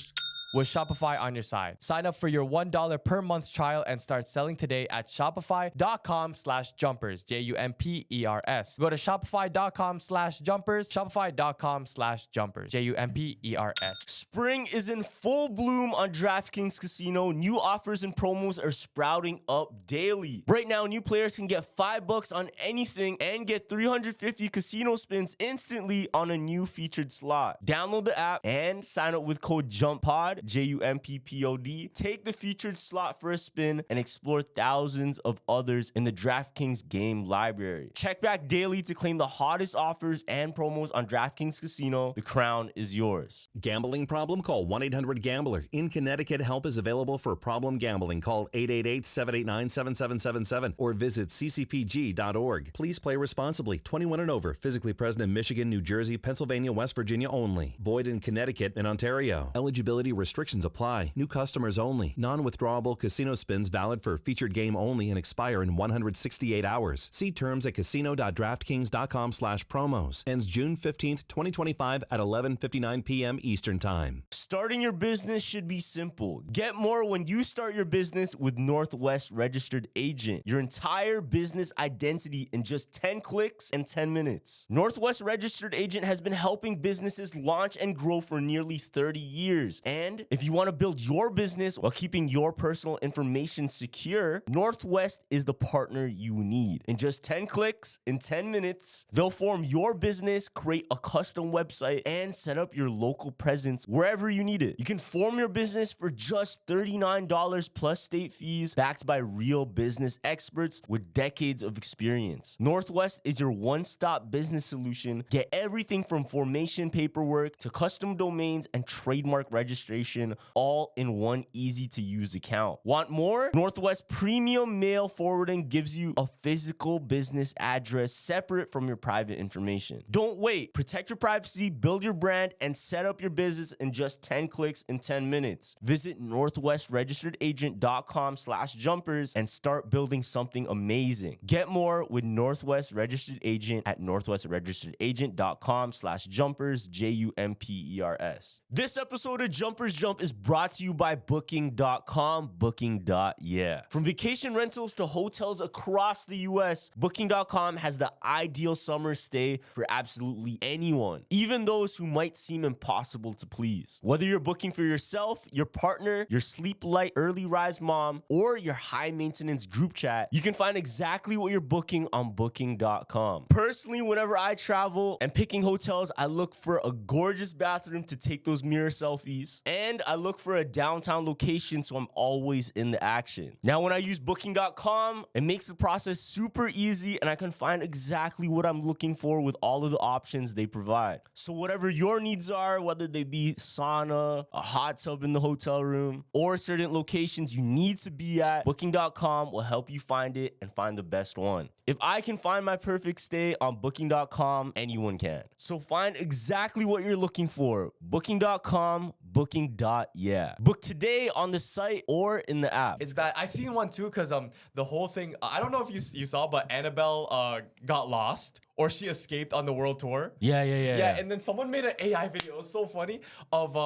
with Shopify on your side. Sign up for your $1 per month trial and start selling today at shopify.com/jumpers, JUMPERS. Go to shopify.com/jumpers, shopify.com/jumpers, JUMPERS. Spring is in full bloom on DraftKings Casino. New offers and promos are sprouting up daily. Right now, new players can get $5 on anything and get 350 casino spins instantly on a new featured slot. Download the app and sign up with code JUMPPOD, JUMPPOD. Take the featured slot for a spin and explore thousands of others in the DraftKings game library. Check back daily to claim the hottest offers and promos on DraftKings Casino. The crown is yours. Gambling problem? Call 1-800-GAMBLER. In Connecticut, help is available for problem gambling. Call 888-789-7777 or visit ccpg.org. Please play responsibly. 21 and over. Physically present in Michigan, New Jersey, Pennsylvania, West Virginia only. Void in Connecticut and Ontario. Eligibility restrictions apply. New customers only. Non-withdrawable casino spins valid for featured game only and expire in 168 hours. See terms at casino.draftkings.com/promos. Ends June 15th, 2025 at 11:59 p.m. Eastern Time. Starting your business should be simple. Get more when you start your business with Northwest Registered Agent. Your entire business identity in just 10 clicks and 10 minutes. Northwest Registered Agent has been helping businesses launch and grow for nearly 30 years. And if you want to build your business while keeping your personal information secure, Northwest is the partner you need. In just 10 clicks, in 10 minutes, they'll form your business, create a custom website, and set up your local presence wherever you need it. You can form your business for just $39 plus state fees, backed by real business experts with decades of experience. Northwest is your one-stop business solution. Get everything from formation paperwork to custom domains and trademark registration, all in one easy-to-use account. Want more? Northwest Premium Mail Forwarding gives you a physical business address separate from your private information. Don't wait. Protect your privacy, build your brand, and set up your business in just 10 clicks in 10 minutes. Visit northwestregisteredagent.com/jumpers and start building something amazing. Get more with Northwest Registered Agent at northwestregisteredagent.com/jumpers, JUMPERS. This episode of Jumpers Jump is brought to you by Booking.com, Booking.yeah. From vacation rentals to hotels across the US, Booking.com has the ideal summer stay for absolutely anyone, even those who might seem impossible to please. Whether you're booking for yourself, your partner, your sleep light early rise mom, or your high maintenance group chat, you can find exactly what you're booking on Booking.com. Personally, whenever I travel and picking hotels, I look for a gorgeous bathroom to take those mirror selfies, and I look for a downtown location so I'm always in the action. Now, when I use Booking.com, it makes the process super easy and I can find exactly what I'm looking for with all of the options they provide. So whatever your needs are, whether they be sauna, a hot tub in the hotel room, or certain locations you need to be at, Booking.com will help you find it and find the best one. If I can find my perfect stay on Booking.com, anyone can. So find exactly what you're looking for. Booking.com, Booking.yeah. Book today on the site or in the app. It's bad. I seen one too because the whole thing. I don't know if you saw, but Annabelle got lost or she escaped on the world tour. Yeah. And then someone made an AI video. It was so funny of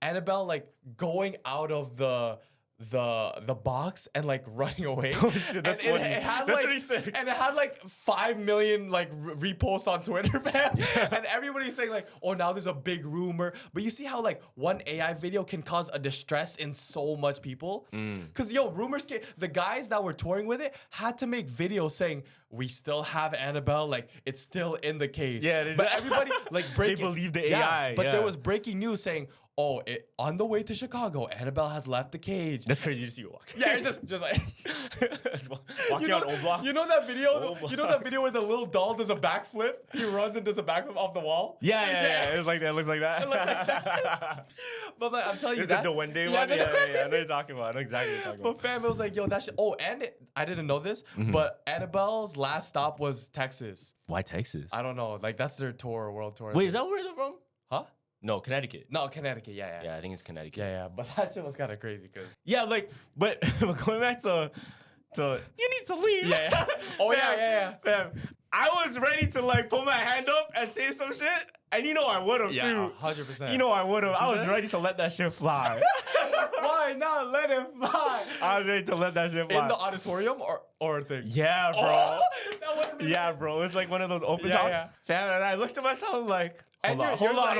Annabelle like going out of the box and like running away. Oh shit, that's funny. It had That's like, what he said. And it had like 5 million like reposts on Twitter, fam. And everybody's saying like, oh, now there's a big rumor. But you see how like one AI video can cause a distress in so much people? Because rumors came. The guys that were touring with it had to make videos saying we still have Annabelle, like it's still in the case. Yeah, but everybody like breaking. They believe the AI. But there was breaking news saying, oh, on the way to Chicago, Annabelle has left the cage. That's crazy to see you walk. Yeah, it's just like walking on old block. You know that video? You know that video where the little doll does a backflip? He runs and does a backflip off the wall. Yeah. It was like that. It looks like that. It looks like that. But like, I'm telling you, It's that the Duende one. Yeah. I know you're talking about. I know exactly what you're talking about. But fam, it was like, yo, that shit. Oh, and I didn't know this, but Annabelle's last stop was Texas. Why Texas? I don't know. Like that's their tour, world tour. Wait, is that where they're from? Huh? No, Connecticut. No, Connecticut. Yeah. Yeah, I think it's Connecticut. Yeah. But that shit was kind of crazy because. Yeah, like, but going back to you need to leave. Yeah. Oh yeah. Fam, I was ready to like put my hand up and say some shit, and you know I would have too. 100%. You know I would have. I was ready to let that shit fly. Why not let it fly? I was ready to let that shit fly. In the auditorium or thing? Yeah, bro. Oh, that would've been Yeah, bro. It's like one of those open talks. Yeah. Fam, and I looked at myself like, And hold on.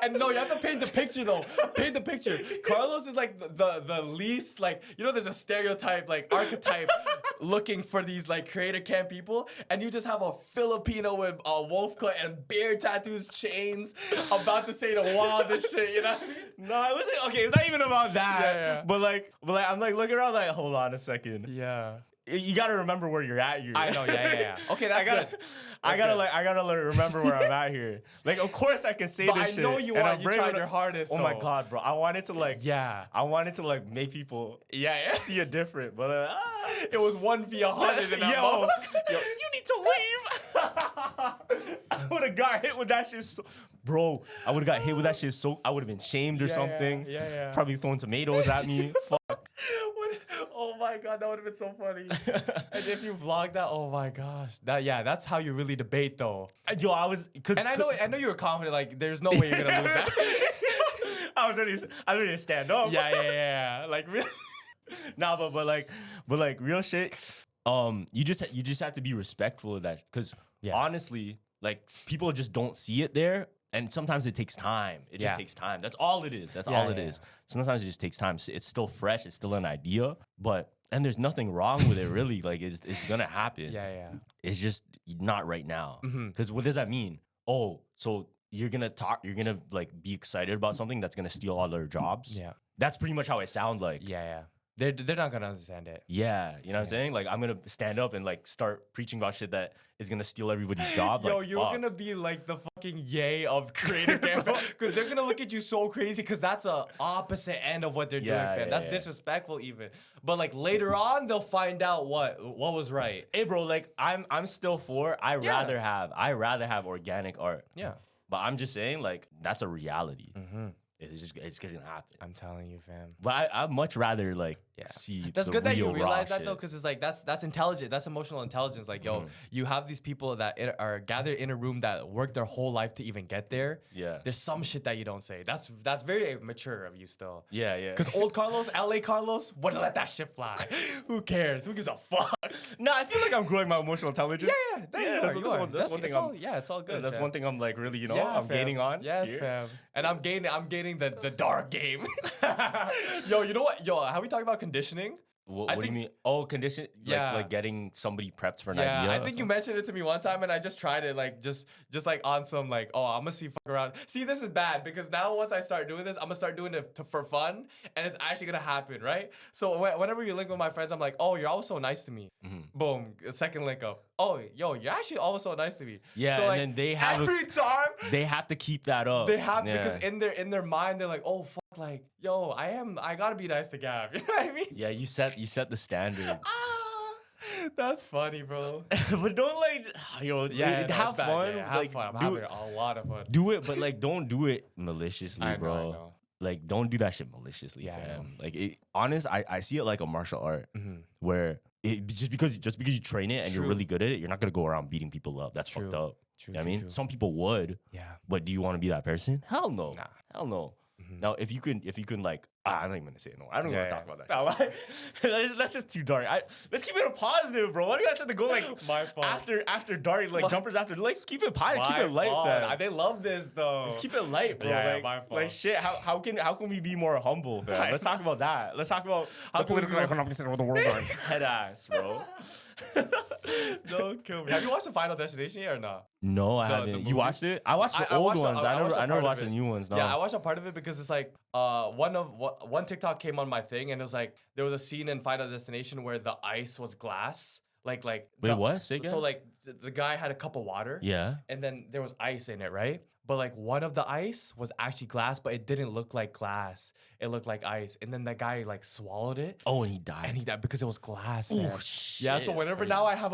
And no, you have to paint the picture though. Paint the picture. Carlos is like the least like, there's a stereotype like archetype looking for these like creator camp people, and you just have a Filipino with a wolf cut and beard tattoos, chains, about to say the wildest shit. You know what I mean? No, it wasn't, okay, it's not even about that. Yeah. But like I'm like looking around like, hold on a second. Yeah. You gotta remember where you're at here. I know. Yeah. Okay, that's good. I gotta remember where I'm at here. Like, of course I can say But this I shit. know you tried your hardest. Oh my though. god, bro! I wanted to like, Yeah. I wanted to like make people see it different, but It was 1v100 in that moment. yo, you need to leave. I would have got hit with that shit, bro. I would have got hit with that shit, so I would have been shamed or something. Yeah. Probably throwing tomatoes at me. Fuck. Oh my god, that would have been so funny. And if you vlog that, oh my gosh, that's how you really debate though. Yo, I was, And I know you were confident. Like, there's no way you're gonna lose that. I was ready to stand up. Yeah. Like really. Nah, but like real shit. You just have to be respectful of that, because honestly, like people just don't see it there, and sometimes it takes time. It just takes time. That's all it is. That's all it is. Sometimes it just takes time. It's still fresh. It's still an idea, and there's nothing wrong with it really. Like it's gonna happen. Yeah. It's just not right now. Because what does that mean? Oh, so you're gonna like be excited about something that's gonna steal all their jobs? Yeah. That's pretty much how it sounds like. Yeah. They're not gonna understand it. Yeah, you know what I'm saying? Like, I'm gonna stand up and like start preaching about shit that is gonna steal everybody's job. Yo, like, you're gonna be like the fucking yay of creator camp, because they're gonna look at you so crazy, because that's a opposite end of what they're doing, fam. That's disrespectful even. But like later on, they'll find out what was right. Hey, bro, like I'm still for. I rather have organic art. Yeah, but I'm just saying, like, that's a reality. It's gonna happen. I'm telling you, fam. But I'd much rather like see. That's the good that you real realize raw that though, shit. because it's like that's intelligent. That's emotional intelligence. Like, yo, you have these people that are gathered in a room that work their whole life to even get there. Yeah. There's some shit that you don't say. That's very mature of you still. Yeah. Because old Carlos, LA Carlos, wouldn't let that shit fly. Who cares? Who gives a fuck? No, I feel like I'm growing my emotional intelligence. Yeah. That's one thing. It's all good. That's fam. one thing I'm like really, fam. I'm gaining on. Yes, here. fam. And I'm gaining the dark game. Yo, you know what? Yo, have we talked about conditioning? What do you mean? Oh, condition? Like getting somebody prepped for an idea? Yeah, I think you mentioned it to me one time, and I just tried it, like just like on some like, oh, I'm gonna fuck around. See, this is bad, because now once I start doing this, I'm gonna start doing it for fun, and it's actually gonna happen, right? So whenever you link with my friends, I'm like, oh, you're always so nice to me. Boom, second link up. Oh, yo, you're actually always so nice to me. Yeah, so, and like, then they have every time they have to keep that up. they have because in their mind they're like, oh, fuck, like, yo, I gotta be nice to Gav. You know what I mean? Yeah, you set the standard. That's funny, bro. But don't like, yo, Yeah, no, have it's bad. fun. Yeah, have like, fun. I'm do having a lot of fun. do it, but like, don't do it maliciously, I bro. know. Like, don't do that shit maliciously, Yeah, I know. fam. Like, honest, I see it like a martial art where just because you train it and you're True. really good at it, you're not gonna go around beating people up. That's True. fucked up. True, You know what I true, mean, true. some people would, Yeah. but do you want to be that person? Hell no. Nah. Hell no. Now, if you can like, I'm not even gonna say it. No, I don't Yeah, want to yeah. talk about that. No, that's just too dark. Let's keep it a positive, bro. Why do you guys have to go like My fault. after dark, like jumpers after? Like, let's keep it positive, keep it light, fam. They love this though. Let's keep it light, bro. Yeah, like, my fault. like shit. How can we be more humble, fam? Let's talk about that. Let's talk about how political economic of the world are. Head ass, bro. Don't kill me. Have you watched the Final Destination yet or not? No, I The haven't. movie? You watched it? I watched the I old watched ones. I watched a never part of watched it. the new ones. No. Yeah, I watched a part of it because it's like one TikTok came on my thing and it was like there was a scene in Final Destination where the ice was glass. Like Wait, the- what? Say again? So like the guy had a cup of water. Yeah. And then there was ice in it, right? But like one of the ice was actually glass, but it didn't look like glass. It looked like ice. And then that guy like swallowed it. Oh, and he died. And he died because it was glass, Oh, man. shit. Yeah, so that's whenever crazy. now I have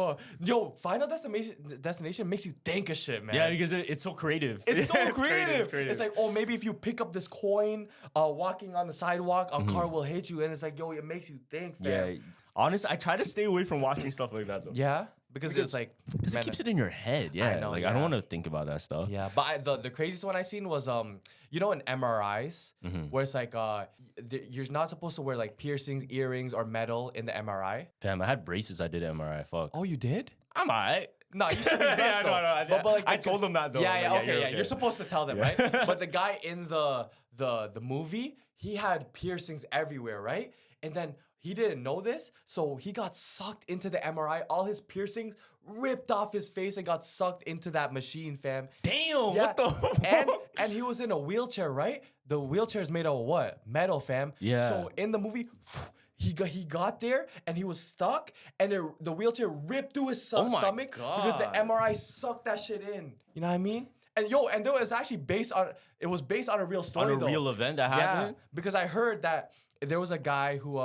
Final Destination makes you think of shit, man. Yeah, because it's so creative. It's so It's creative. creative. It's like, oh, maybe if you pick up this coin, walking on the sidewalk, a car will hit you, and it's like, yo, it makes you think, yeah. fam. Honest, I try to stay away from watching stuff like that though. Yeah, because it's like, Because it man, keeps it in your head. Yeah. know, like yeah. I don't want to think about that stuff. yeah. But the craziest one I seen was you know, in MRIs, where it's like you're not supposed to wear like piercings, earrings, or metal in the MRI. Fam, I had braces. I did MRI. Fuck. Oh, you did? I'm alright. No, you should be blessed Yeah, though. no, But like I the- told them that though. Yeah, Like, yeah, okay, you're yeah. You're supposed to tell them, Yeah. right? But the guy in the movie, he had piercings everywhere, right? And then he didn't know this, so he got sucked into the MRI. All his piercings ripped off his face and got sucked into that machine, fam. Damn. Yeah, What the? and he was in a wheelchair, right? The wheelchair is made of what? Metal, fam. Yeah. So in the movie, he got there and he was stuck, and the wheelchair ripped through his Oh my stomach because the God. MRI sucked that shit in. You know what I mean? And there was actually based on a real story. On a though. real event that Yeah, happened. because I heard that there was a guy who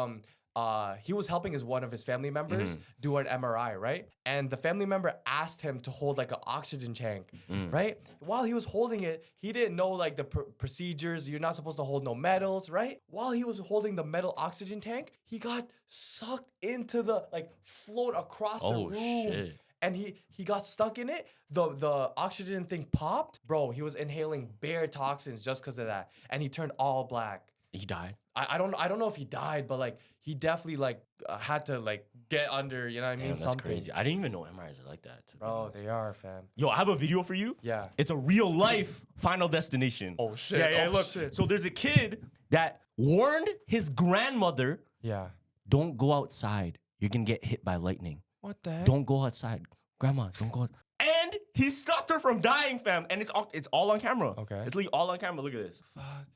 he was helping one of his family members do an MRI, right? And the family member asked him to hold like an oxygen tank, right? While he was holding it, he didn't know like the procedures. You're not supposed to hold no metals, right? While he was holding the metal oxygen tank, he got sucked into the float across the Oh, room. shit. And he got stuck in it. The oxygen thing popped, bro. He was inhaling bare toxins just because of that, and he turned all black. He died. I don't know if he died, but he definitely had to get under, you know what I mean? Damn, that's Something. crazy. I didn't even know MRIs are like that. to be Bro, honest. they are, fam. Yo, I have a video for you. Yeah. It's a real life Final Destination. Oh, shit. Yeah, yeah. Oh, Look. shit. So there's a kid that warned his grandmother, Yeah. "Don't go outside. You're gonna get hit by lightning. What the heck? Don't go outside, Grandma. Don't go." And he stopped her from dying, fam. And it's all on camera. Okay. It's literally all on camera. Look at this.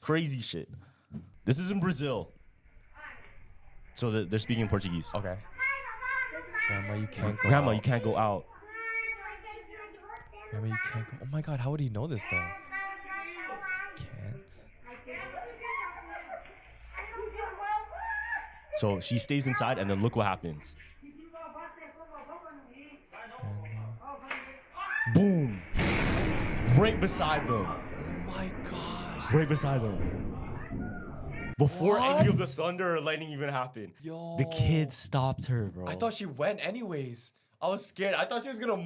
Crazy shit. This is in Brazil. So they're speaking Portuguese. Okay. Grandma, you can't go Grandma, out. you can't go out. Grandma, you can't go. Oh my God, how would he know this though? Can't. So she stays inside, and then look what happens. Boom. Right beside them. Oh my gosh. Right beside them. Before any of the What? thunder or lightning even happened. Yo. The kid stopped her, bro. I thought she went anyways. I was scared. I thought she was gonna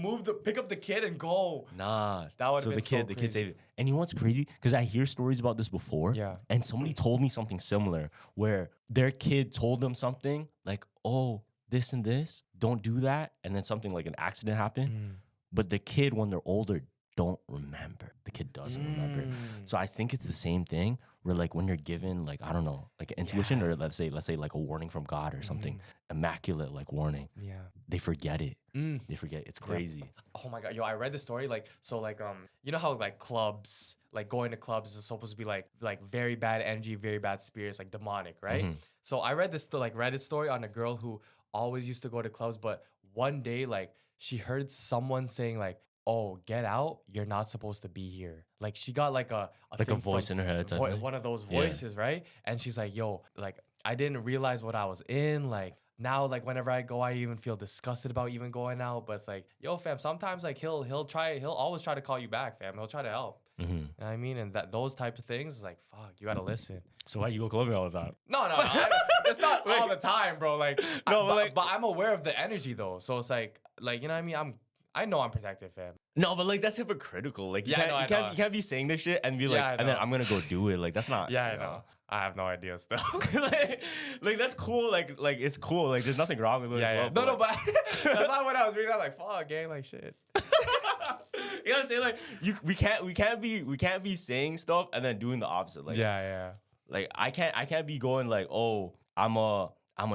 pick up the kid and go. Nah. That would've so been the kid, so the kid crazy. saved it. And you know what's crazy? Because I hear stories about this before. Yeah. And somebody told me something similar where their kid told them something like, "Oh, this and this, don't do that." And then something like an accident happened. But the kid, when they're older, don't remember. The kid doesn't remember. So I think it's the same thing where when you're given I don't know, an intuition or let's say like a warning from God or something, immaculate warning, Yeah. they forget it. They forget. It's crazy. Oh my God, yo, I read the story you know how clubs, going to clubs is supposed to be like very bad energy, very bad spirits, demonic, right? So I read this Reddit story on a girl who always used to go to clubs, but one day she heard someone saying "Oh, get out! You're not supposed to be here." She got a thing voice from in her head type thing? one of those voices, right? And she's like, "Yo, I didn't realize what I was in. now like whenever I go, I even feel disgusted about even going out. But it's like, yo, fam, sometimes like he'll always try to call you back, fam. He'll try to help. You know what I mean? And those types of things, like, fuck, you gotta listen. So why you go clubbing all the time? No. It's not all the time, bro. Like, No, but I'm aware of the energy though. So it's like, you know what I mean? I know I'm protective, fam. No, but like that's hypocritical. Like you Yeah, you can't be saying this shit and be like, Yeah, I and then know. I'm gonna go do it. Like that's not. Yeah, I know. I have no idea still. like that's cool. Like it's cool. Like there's nothing wrong with it. Yeah. No, but that's why when I was reading, I was like, fuck, gang, like shit. You know what I'm saying? Like we can't be saying stuff and then doing the opposite. Like Yeah. Like I can't be going like, oh, I'ma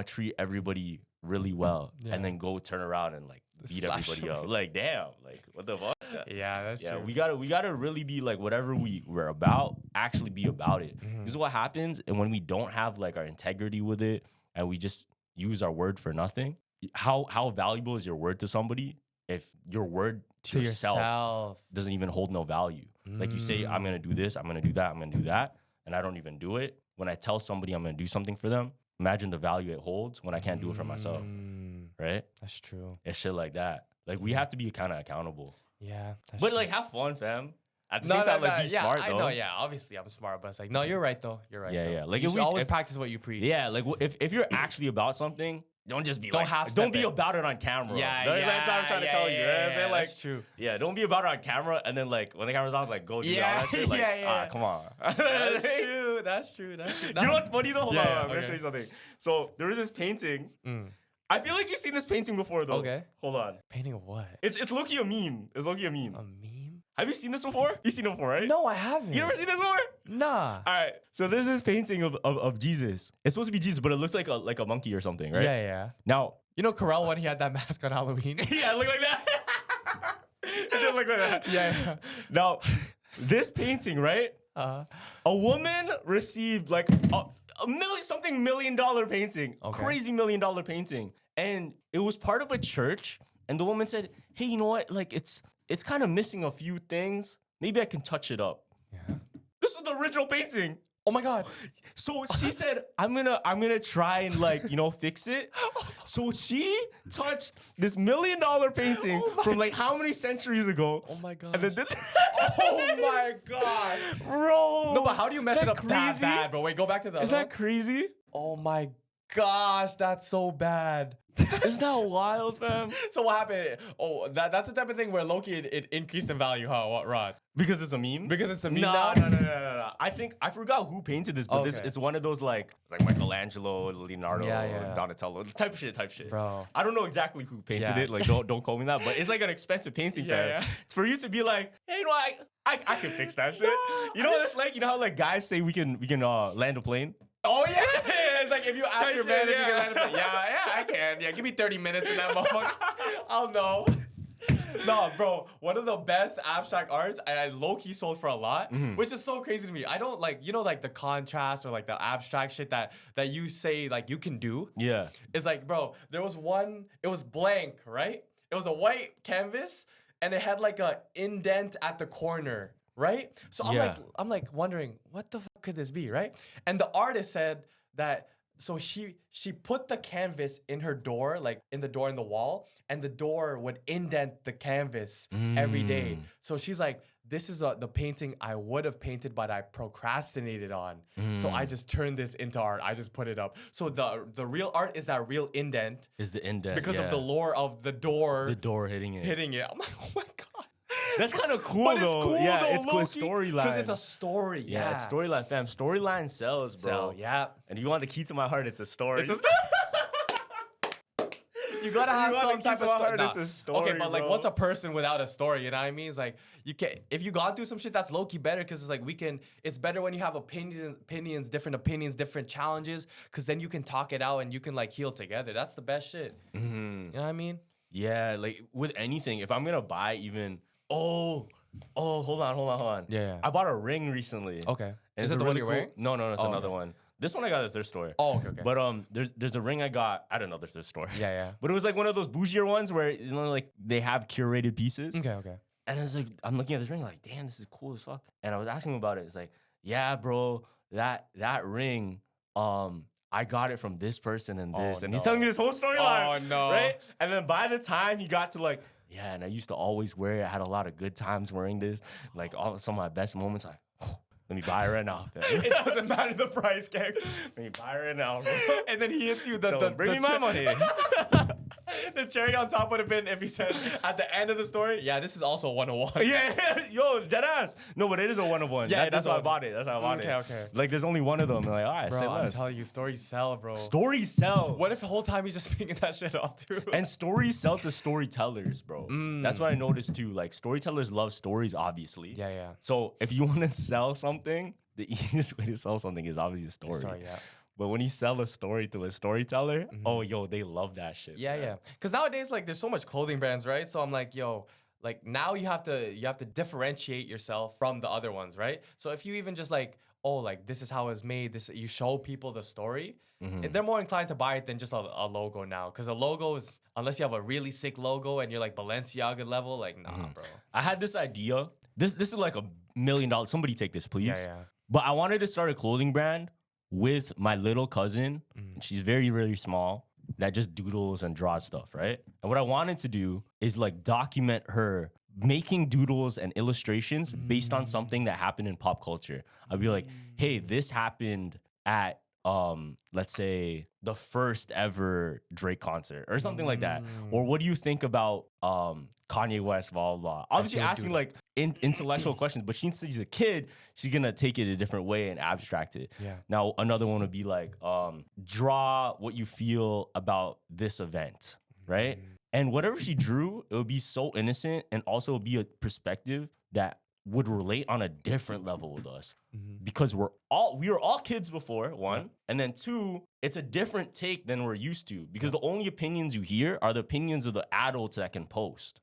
treat everybody really well and then go turn around and like beat Slash everybody up. Like damn, like what the fuck? Yeah, that's true. We gotta really be like whatever we're about, actually be about it. This is what happens, and when we don't have like our integrity with it and we just use our word for nothing, how valuable is your word to somebody if your word to yourself doesn't even hold no value? Like you say, I'm gonna do this, I'm gonna do that, I'm gonna do that, and I don't even do it. When I tell somebody I'm gonna do something for them, imagine the value it holds when I can't do it for myself. Right? That's true. It's shit like that. Like we have to be kind of accountable. Yeah. But like have fun, fam. At the same time, like be smart though. I know, yeah. Obviously, I'm smart, but it's like, no, you're right though. You're right. Yeah. Like you if should always practice what you preach. Yeah, like if you're actually about something, don't just be don't be about it on camera. Yeah. That's what I'm trying to tell you. You know what I'm saying? Like, that's true. Yeah, don't be about it on camera and then like when the camera's off, like go do all that shit. Like, come on. That's true. You know what's funny though? Hold on, I'm gonna okay. show you something. So there was this painting. I feel like you've seen this painting before though. Okay. Hold on. Painting of what? It's low-key a meme. It's low-key a meme. A meme? Have you seen this before? You've seen it before, right? No, I haven't. You never seen this before? Nah. All right. So there's this painting of Jesus. It's supposed to be Jesus, but it looks like a monkey or something, right? Yeah. Now, you know Carell when he had that mask on Halloween? yeah, it looked like that. It did look like that. Yeah. Now, this painting, right? A woman received like a $1 million painting, crazy $1 million painting, and it was part of a church. And the woman said, "Hey, you know what? Like it's kind of missing a few things. Maybe I can touch it up." Yeah. This was the original painting. Oh my God. So she said, I'm gonna try and like, fix it. So she touched this $1 million painting from like how many centuries ago? Oh my God. And then did Oh my God. Bro. No, but how do you mess it up crazy? that bad, bro? Wait, go back to the Is other that crazy? Oh my gosh, that's so bad. Isn't that wild, fam? So what happened? Oh, that's the type of thing where Loki it increased in value, huh? What, Rod? Because it's a meme? Because it's a meme No. now? I forgot who painted this, but Okay. it's one of those like Michelangelo, Leonardo, Yeah. Donatello type shit. Bro. I don't know exactly who painted Yeah. it. Like don't call me that, but it's like an expensive painting, fam. Yeah. It's for you to be like, hey, you know what? I can fix that shit. You know what it's like? You know how like guys say we can land a plane? Oh yeah. It's like if you ask your man if you can land a plane. Yeah, I can. Yeah, give me 30 minutes in that motherfucker. I'll know. No, bro, one of the best abstract arts, and I low-key sold for a lot, which is so crazy to me. I don't like, like the contrast or like the abstract shit that you say like you can do. Yeah. It's like, bro, there was one, it was blank, right? It was a white canvas and it had like a indent at the corner, right? So I'm like wondering, what the fuck could this be, right? And the artist said that so she put the canvas in her door, like in the door in the wall, and the door would indent the canvas every day. So she's like, this is the painting I would have painted, but I procrastinated on. So I just turned this into art. I just put it up. So the real art is that real indent. Is the indent. Because of the lore of the door. The door hitting it. I'm like, oh my God. That's kind of cool, But though. it's cool, yeah, though, it's cool storyline. Because it's a story. Yeah, it's storyline, fam. Storyline sells, bro. Yeah. And you want the key to my heart, it's a story. It's a You gotta have some type of story. It's a story. Okay, but like, bro. what's a person without a story? You know what I mean? It's like you can if you gone through some shit that's low-key better, because it's like it's better when you have different opinions, different challenges, because then you can talk it out and you can like heal together. That's the best shit. You know what I mean? Yeah, like with anything, if I'm gonna buy even hold on. Yeah. I bought a ring recently. Okay. And Is it's it a the one really you're cool. wearing? No, it's another okay. one. This one I got at the thrift store. Oh, okay. But there's a ring I got at another thrift store. Yeah. But it was like one of those bougier ones where like they have curated pieces. Okay. And it's like I'm looking at this ring like, damn, this is cool as fuck. And I was asking him about it. It's like, yeah, bro, that ring, I got it from this person and this. Oh, and he's no. telling me this whole storyline. Oh, no. Right? And then by the time he got to like, yeah, and I used to always wear it. I had a lot of good times wearing this. Like some of my best moments, like, let me buy it right now. It doesn't matter the price, character. Let me buy it right now. And then he hits you Bring me my money. The cherry on top would have been if he said at the end of the story, yeah, this is also a 101. Yeah, yo, deadass. No, but it is a one of one. Yeah, That's why I bought it. That's how I bought it. Okay. Like, there's only one of them. I'm like, all right, Bro, say I'm less. telling you, stories sell, bro. Stories sell. What if the whole time he's just speaking that shit off too? And stories sell to storytellers, bro. That's what I noticed too. Like, storytellers love stories, obviously. Yeah. So if you want to sell something, the easiest way to sell something is obviously a story. Story, yeah. But when you sell a story to a storyteller, oh, yo, they love that shit. Yeah, man. yeah. Because nowadays, like, there's so much clothing brands, right? So I'm like, yo, like now you have to differentiate yourself from the other ones, right? So if you even just like, oh, like this is how it's made, this you show people the story, they're more inclined to buy it than just a logo now. Because a logo is, unless you have a really sick logo and you're like Balenciaga level, like nah, bro. I had this idea. This is like $1 million. Somebody take this, please. Yeah. But I wanted to start a clothing brand with my little cousin. She's very, very small, that just doodles and draws stuff, right? And what I wanted to do is like document her making doodles and illustrations based on something that happened in pop culture. I'd be like, hey, this happened at let's say the first ever Drake concert or something like that. Or what do you think about Kanye West, blah, blah, blah. Obviously asking like intellectual questions, but since she's a kid, she's gonna take it a different way and abstract it. Yeah. Now, another one would be like, draw what you feel about this event, right? And whatever she drew, it would be so innocent and also be a perspective that would relate on a different level with us. Because we were all kids before, one, and then two, it's a different take than we're used to because the only opinions you hear are the opinions of the adults that can post.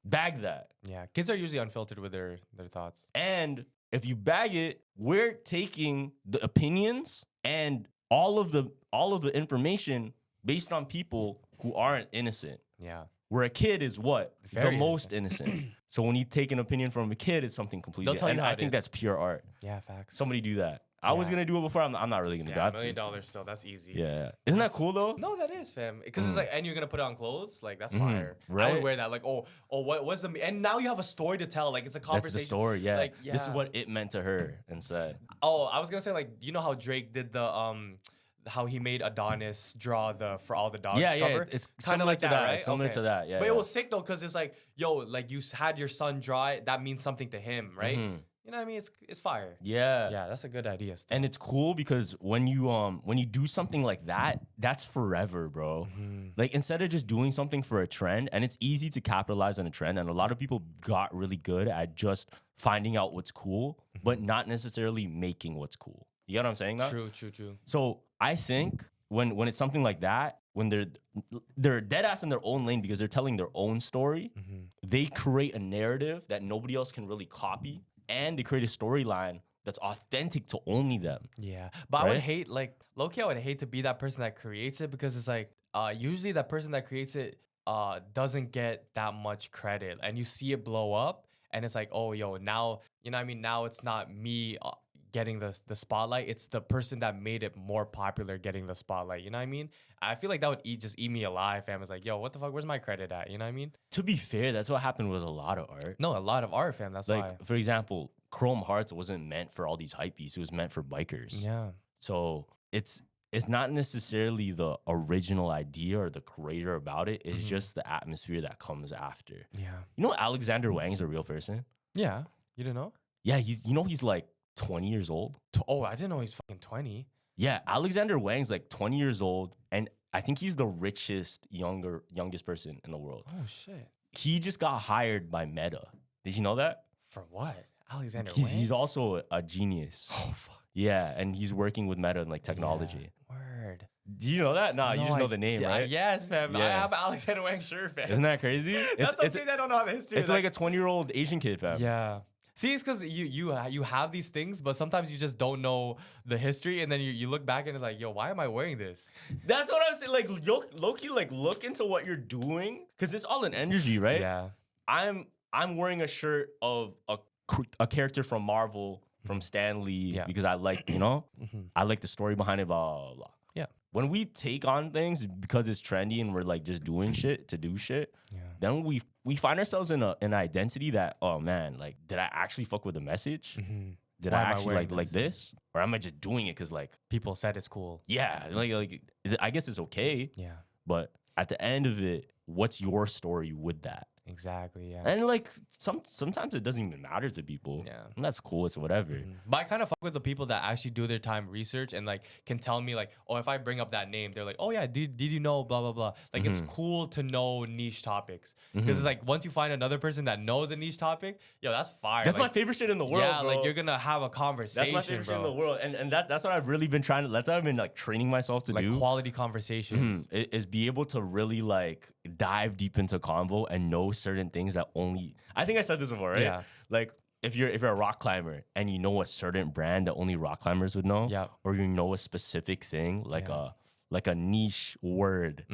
Bag that. Yeah, kids are usually unfiltered with their thoughts. And if you bag it, we're taking the opinions and all of the information based on people who aren't innocent. Yeah. Where a kid is what? Very the most innocent. So when you take an opinion from a kid, it's something completely They'll tell you and how I it think is. that's pure art. Yeah, facts. Somebody do that. I was Yeah. gonna do it before. I'm not really gonna do Yeah, it. $1 million, so that's easy. Yeah. Isn't that cool though? No, that is, fam. Because it's like, and you're gonna put it on clothes, like that's fire. I right? would wear that. Like, what's the? And now you have a story to tell. Like, it's a conversation. That's the story. Yeah. Like, This is yeah. what it meant to her and said. Oh, I was gonna say like, you know how Drake did the how he made Adonis draw the For All the Dogs cover? It's kind similar of like to that, that. right? It's similar to that. Yeah. But yeah. it was sick though, cause it's like, yo, like you had your son draw it. That means something to him, right? You know what I mean? It's fire. Yeah. Yeah, that's a good idea. Still. And it's cool because when you do something like that, that's forever, bro. Like instead of just doing something for a trend, and it's easy to capitalize on a trend, and a lot of people got really good at just finding out what's cool, but not necessarily making what's cool. You get what I'm saying? Now? True. So I think when it's something like that, when they're dead ass in their own lane because they're telling their own story, they create a narrative that nobody else can really copy, and they create a storyline that's authentic to only them. Yeah, but I Right? would hate, like, low-key, I would hate to be that person that creates it because it's like, usually that person that creates it doesn't get that much credit, and you see it blow up, and it's like, oh, yo, now, you know what I mean? Now it's not me getting the spotlight, it's the person that made it more popular getting the spotlight, you know what I mean? I feel like that would eat me alive, fam. It's like, yo, what the fuck, where's my credit at, you know what I mean? To be fair, that's what happened with a lot of art. No, a lot of art, fam, that's why. Like, for example, Chrome Hearts wasn't meant for all these hypebeasts. It was meant for bikers. Yeah. So it's not necessarily the original idea or the creator about it. It's just the atmosphere that comes after. Yeah. You know Alexander Wang's a real person? Yeah. You didn't know? Yeah, he's like 20 years old. Oh, I didn't know he's fucking 20. Yeah, Alexander Wang's like 20 years old, and I think he's the richest youngest person in the world. Oh, shit. He just got hired by Meta. Did you know that? For what? Alexander Wang? He's also a genius. Oh, fuck. Yeah, and he's working with Meta and like technology. Yeah. Word. Do you know that? Nah, you No, just know the name, right? Yes, fam. I Yeah. have an Alexander Wang shirt, fam. Isn't that crazy? That's so crazy. I don't know how the history. It's like a 20-year-old Asian kid, fam. Yeah. See, it's because you have these things, but sometimes you just don't know the history, and then you look back and it's like, yo, why am I wearing this? That's what I'm saying. Like, low-key, like, look into what you're doing, because it's all an energy, right? Yeah. I'm wearing a shirt of a character from Marvel, from Stan Lee, Yeah. because I like, I like the story behind it, blah, blah, blah. Yeah. When we take on things because it's trendy and we're like just doing shit to do shit, then we find ourselves in an identity that, oh man, like, did I actually fuck with the message? Did Why I am I actually wearing like this? Or am I just doing it because like People said it's cool. yeah, like I guess it's okay. Yeah. But at the end of it, what's your story with that? Exactly. Yeah. And like sometimes it doesn't even matter to people. Yeah. And that's cool. It's whatever. But I kind of fuck with the people that actually do their time research and like can tell me like, oh, if I bring up that name, they're like, oh yeah, did you know blah blah blah. Like it's cool to know niche topics because it's like once you find another person that knows a niche topic, yo, that's fire. That's like, my favorite shit in the world. Yeah, bro. like you're gonna have a conversation. That's my favorite bro. shit in the world. And that's what I've really been trying to. That's what I've been like training myself to like do. quality conversations. Is be able to really like dive deep into convo and know certain things that only. I think I said this before, right? Yeah. Like if you're a rock climber and you know a certain brand that only rock climbers would know, Yeah. or you know a specific thing like a niche word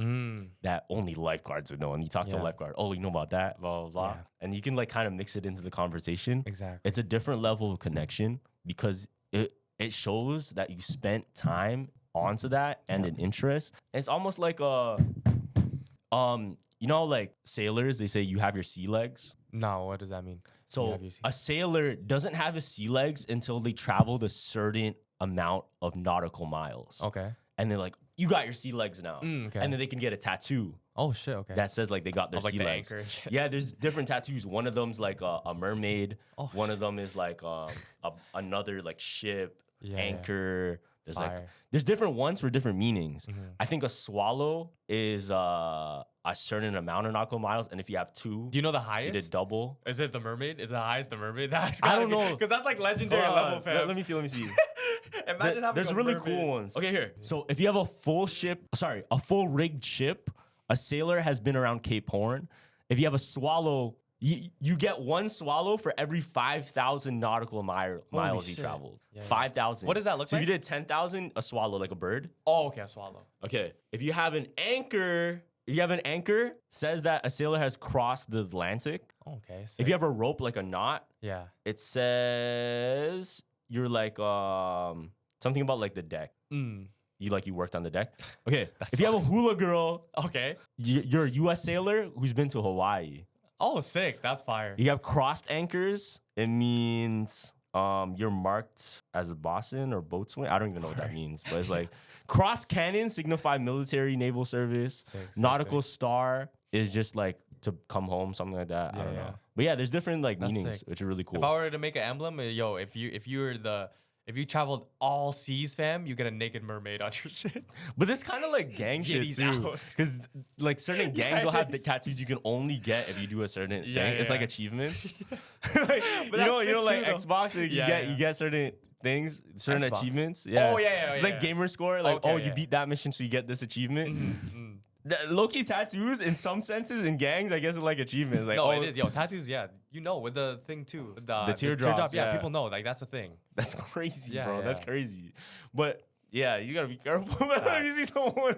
that only lifeguards would know, and you talk to a lifeguard, oh, you know about that, blah blah blah, and you can like kind of mix it into the conversation. Exactly. It's a different level of connection because it shows that you spent time onto that and an interest. And it's almost like you know, like sailors, they say you have your sea legs. No, what does that mean? So a sailor doesn't have his sea legs until they traveled a certain amount of nautical miles. Okay. And they're like, you got your sea legs now. Okay. And then they can get a tattoo Oh shit. Okay. that says like they got their Of, like, sea the legs. anchor and shit. Yeah, there's different tattoos. One of them's like a mermaid. Oh, One of them is like another like ship, Yeah, anchor. There's like Fire. there's different ones for different meanings. I think a swallow is a certain amount of nautical miles, and if you have two, Do you know the you highest? did double. Is it the mermaid? Is the highest the mermaid? I don't know. Because that's like legendary level, fam. Let me see. Imagine having There's a really mermaid. cool ones. Okay, here. So if you have a full rigged ship, a sailor has been around Cape Horn. If you have a swallow, you get one swallow for every 5,000 nautical miles you shit. traveled. Yeah, yeah. 5,000. What does that look so like? if you did 10,000, a swallow, like a bird. Oh, okay, a swallow. Okay. If you have an anchor, says that a sailor has crossed the Atlantic. Oh, okay. If sick. you have a rope like a knot, Yeah. it says you're like something about like the deck. You worked on the deck. Okay. If you have a hula girl, Okay. you're a U.S. sailor who's been to Hawaii. Oh, sick. That's fire. You have crossed anchors. It means you're marked as a bosun or boatswain. I don't even know what that means, but it's like cross cannon signify military, naval service. Sick, Nautical star is just like to come home, something like that. I don't Yeah. know. But yeah, there's different like That's meanings, sick. which are really cool. If I were to make an emblem, yo, if you traveled all seas, fam, you get a naked mermaid on your shit. But this kind of like gang shit Giddy's too, out. because like certain gangs Yeah, will have it the is. tattoos you can only get if you do a certain thing. Yeah, It's like yeah. achievements. like, that's you know, sick like too, though. Xbox, like, Yeah, you yeah. get certain things, certain Xbox. achievements. Yeah. Oh, yeah, Like yeah. gamer score, like Okay, you yeah. beat that mission, so you get this achievement. The low-key tattoos, in some senses, in gangs, I guess, are like achievements. Like, No, it is. Yo, tattoos, yeah. You know, with the thing too. The teardrops, yeah, yeah. people know. Like, that's a thing. That's crazy, Yeah, bro. That's yeah. crazy. But yeah, you gotta be careful. If you see someone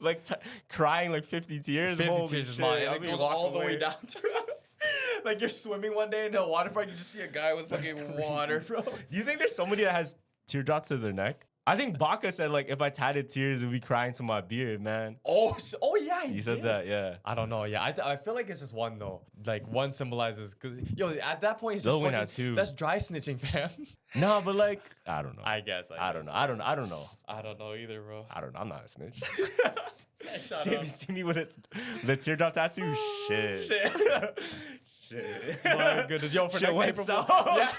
like crying like 50 tears, 50 holy tears is shit, mine. I'll It be goes walking all the way away. down to like you're swimming one day in a water park, you just see a guy with fucking water, bro. Do you think there's somebody that has teardrops to their neck? I think Baka said like if I tatted tears, it would be crying to my beard, man. Oh yeah, He said that, yeah. I don't know. Yeah, I feel like it's just one though. Like one symbolizes because yo at that point it's The just other one fucking, has two. That's dry snitching, fam. No, but like I don't know. I guess. I don't know. I don't know. I don't know either, bro. I don't know. I'm not a snitch. Shut See, if you see me with the teardrop tattoo, shit. Shit. My goodness, yo, for Shit next went April south. Fool- yeah.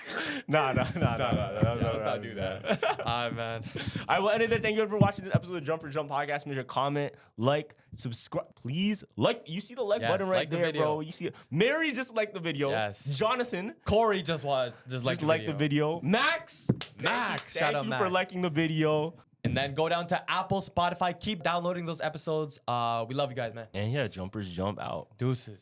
No, Let's not do that. Man. I will end it there. Thank you for watching this episode of Jump for Jump podcast. Make sure to comment, like, subscribe. Please like. You see the like Yes, button right like the there, video. bro. You see it. Mary just liked the video. Yes. Jonathan Corey just like the video. Max. Max, shout Thank out you Max. for liking the video. And then go down to Apple, Spotify. Keep downloading those episodes. We love you guys, man. And yeah, jumpers jump out. Deuces.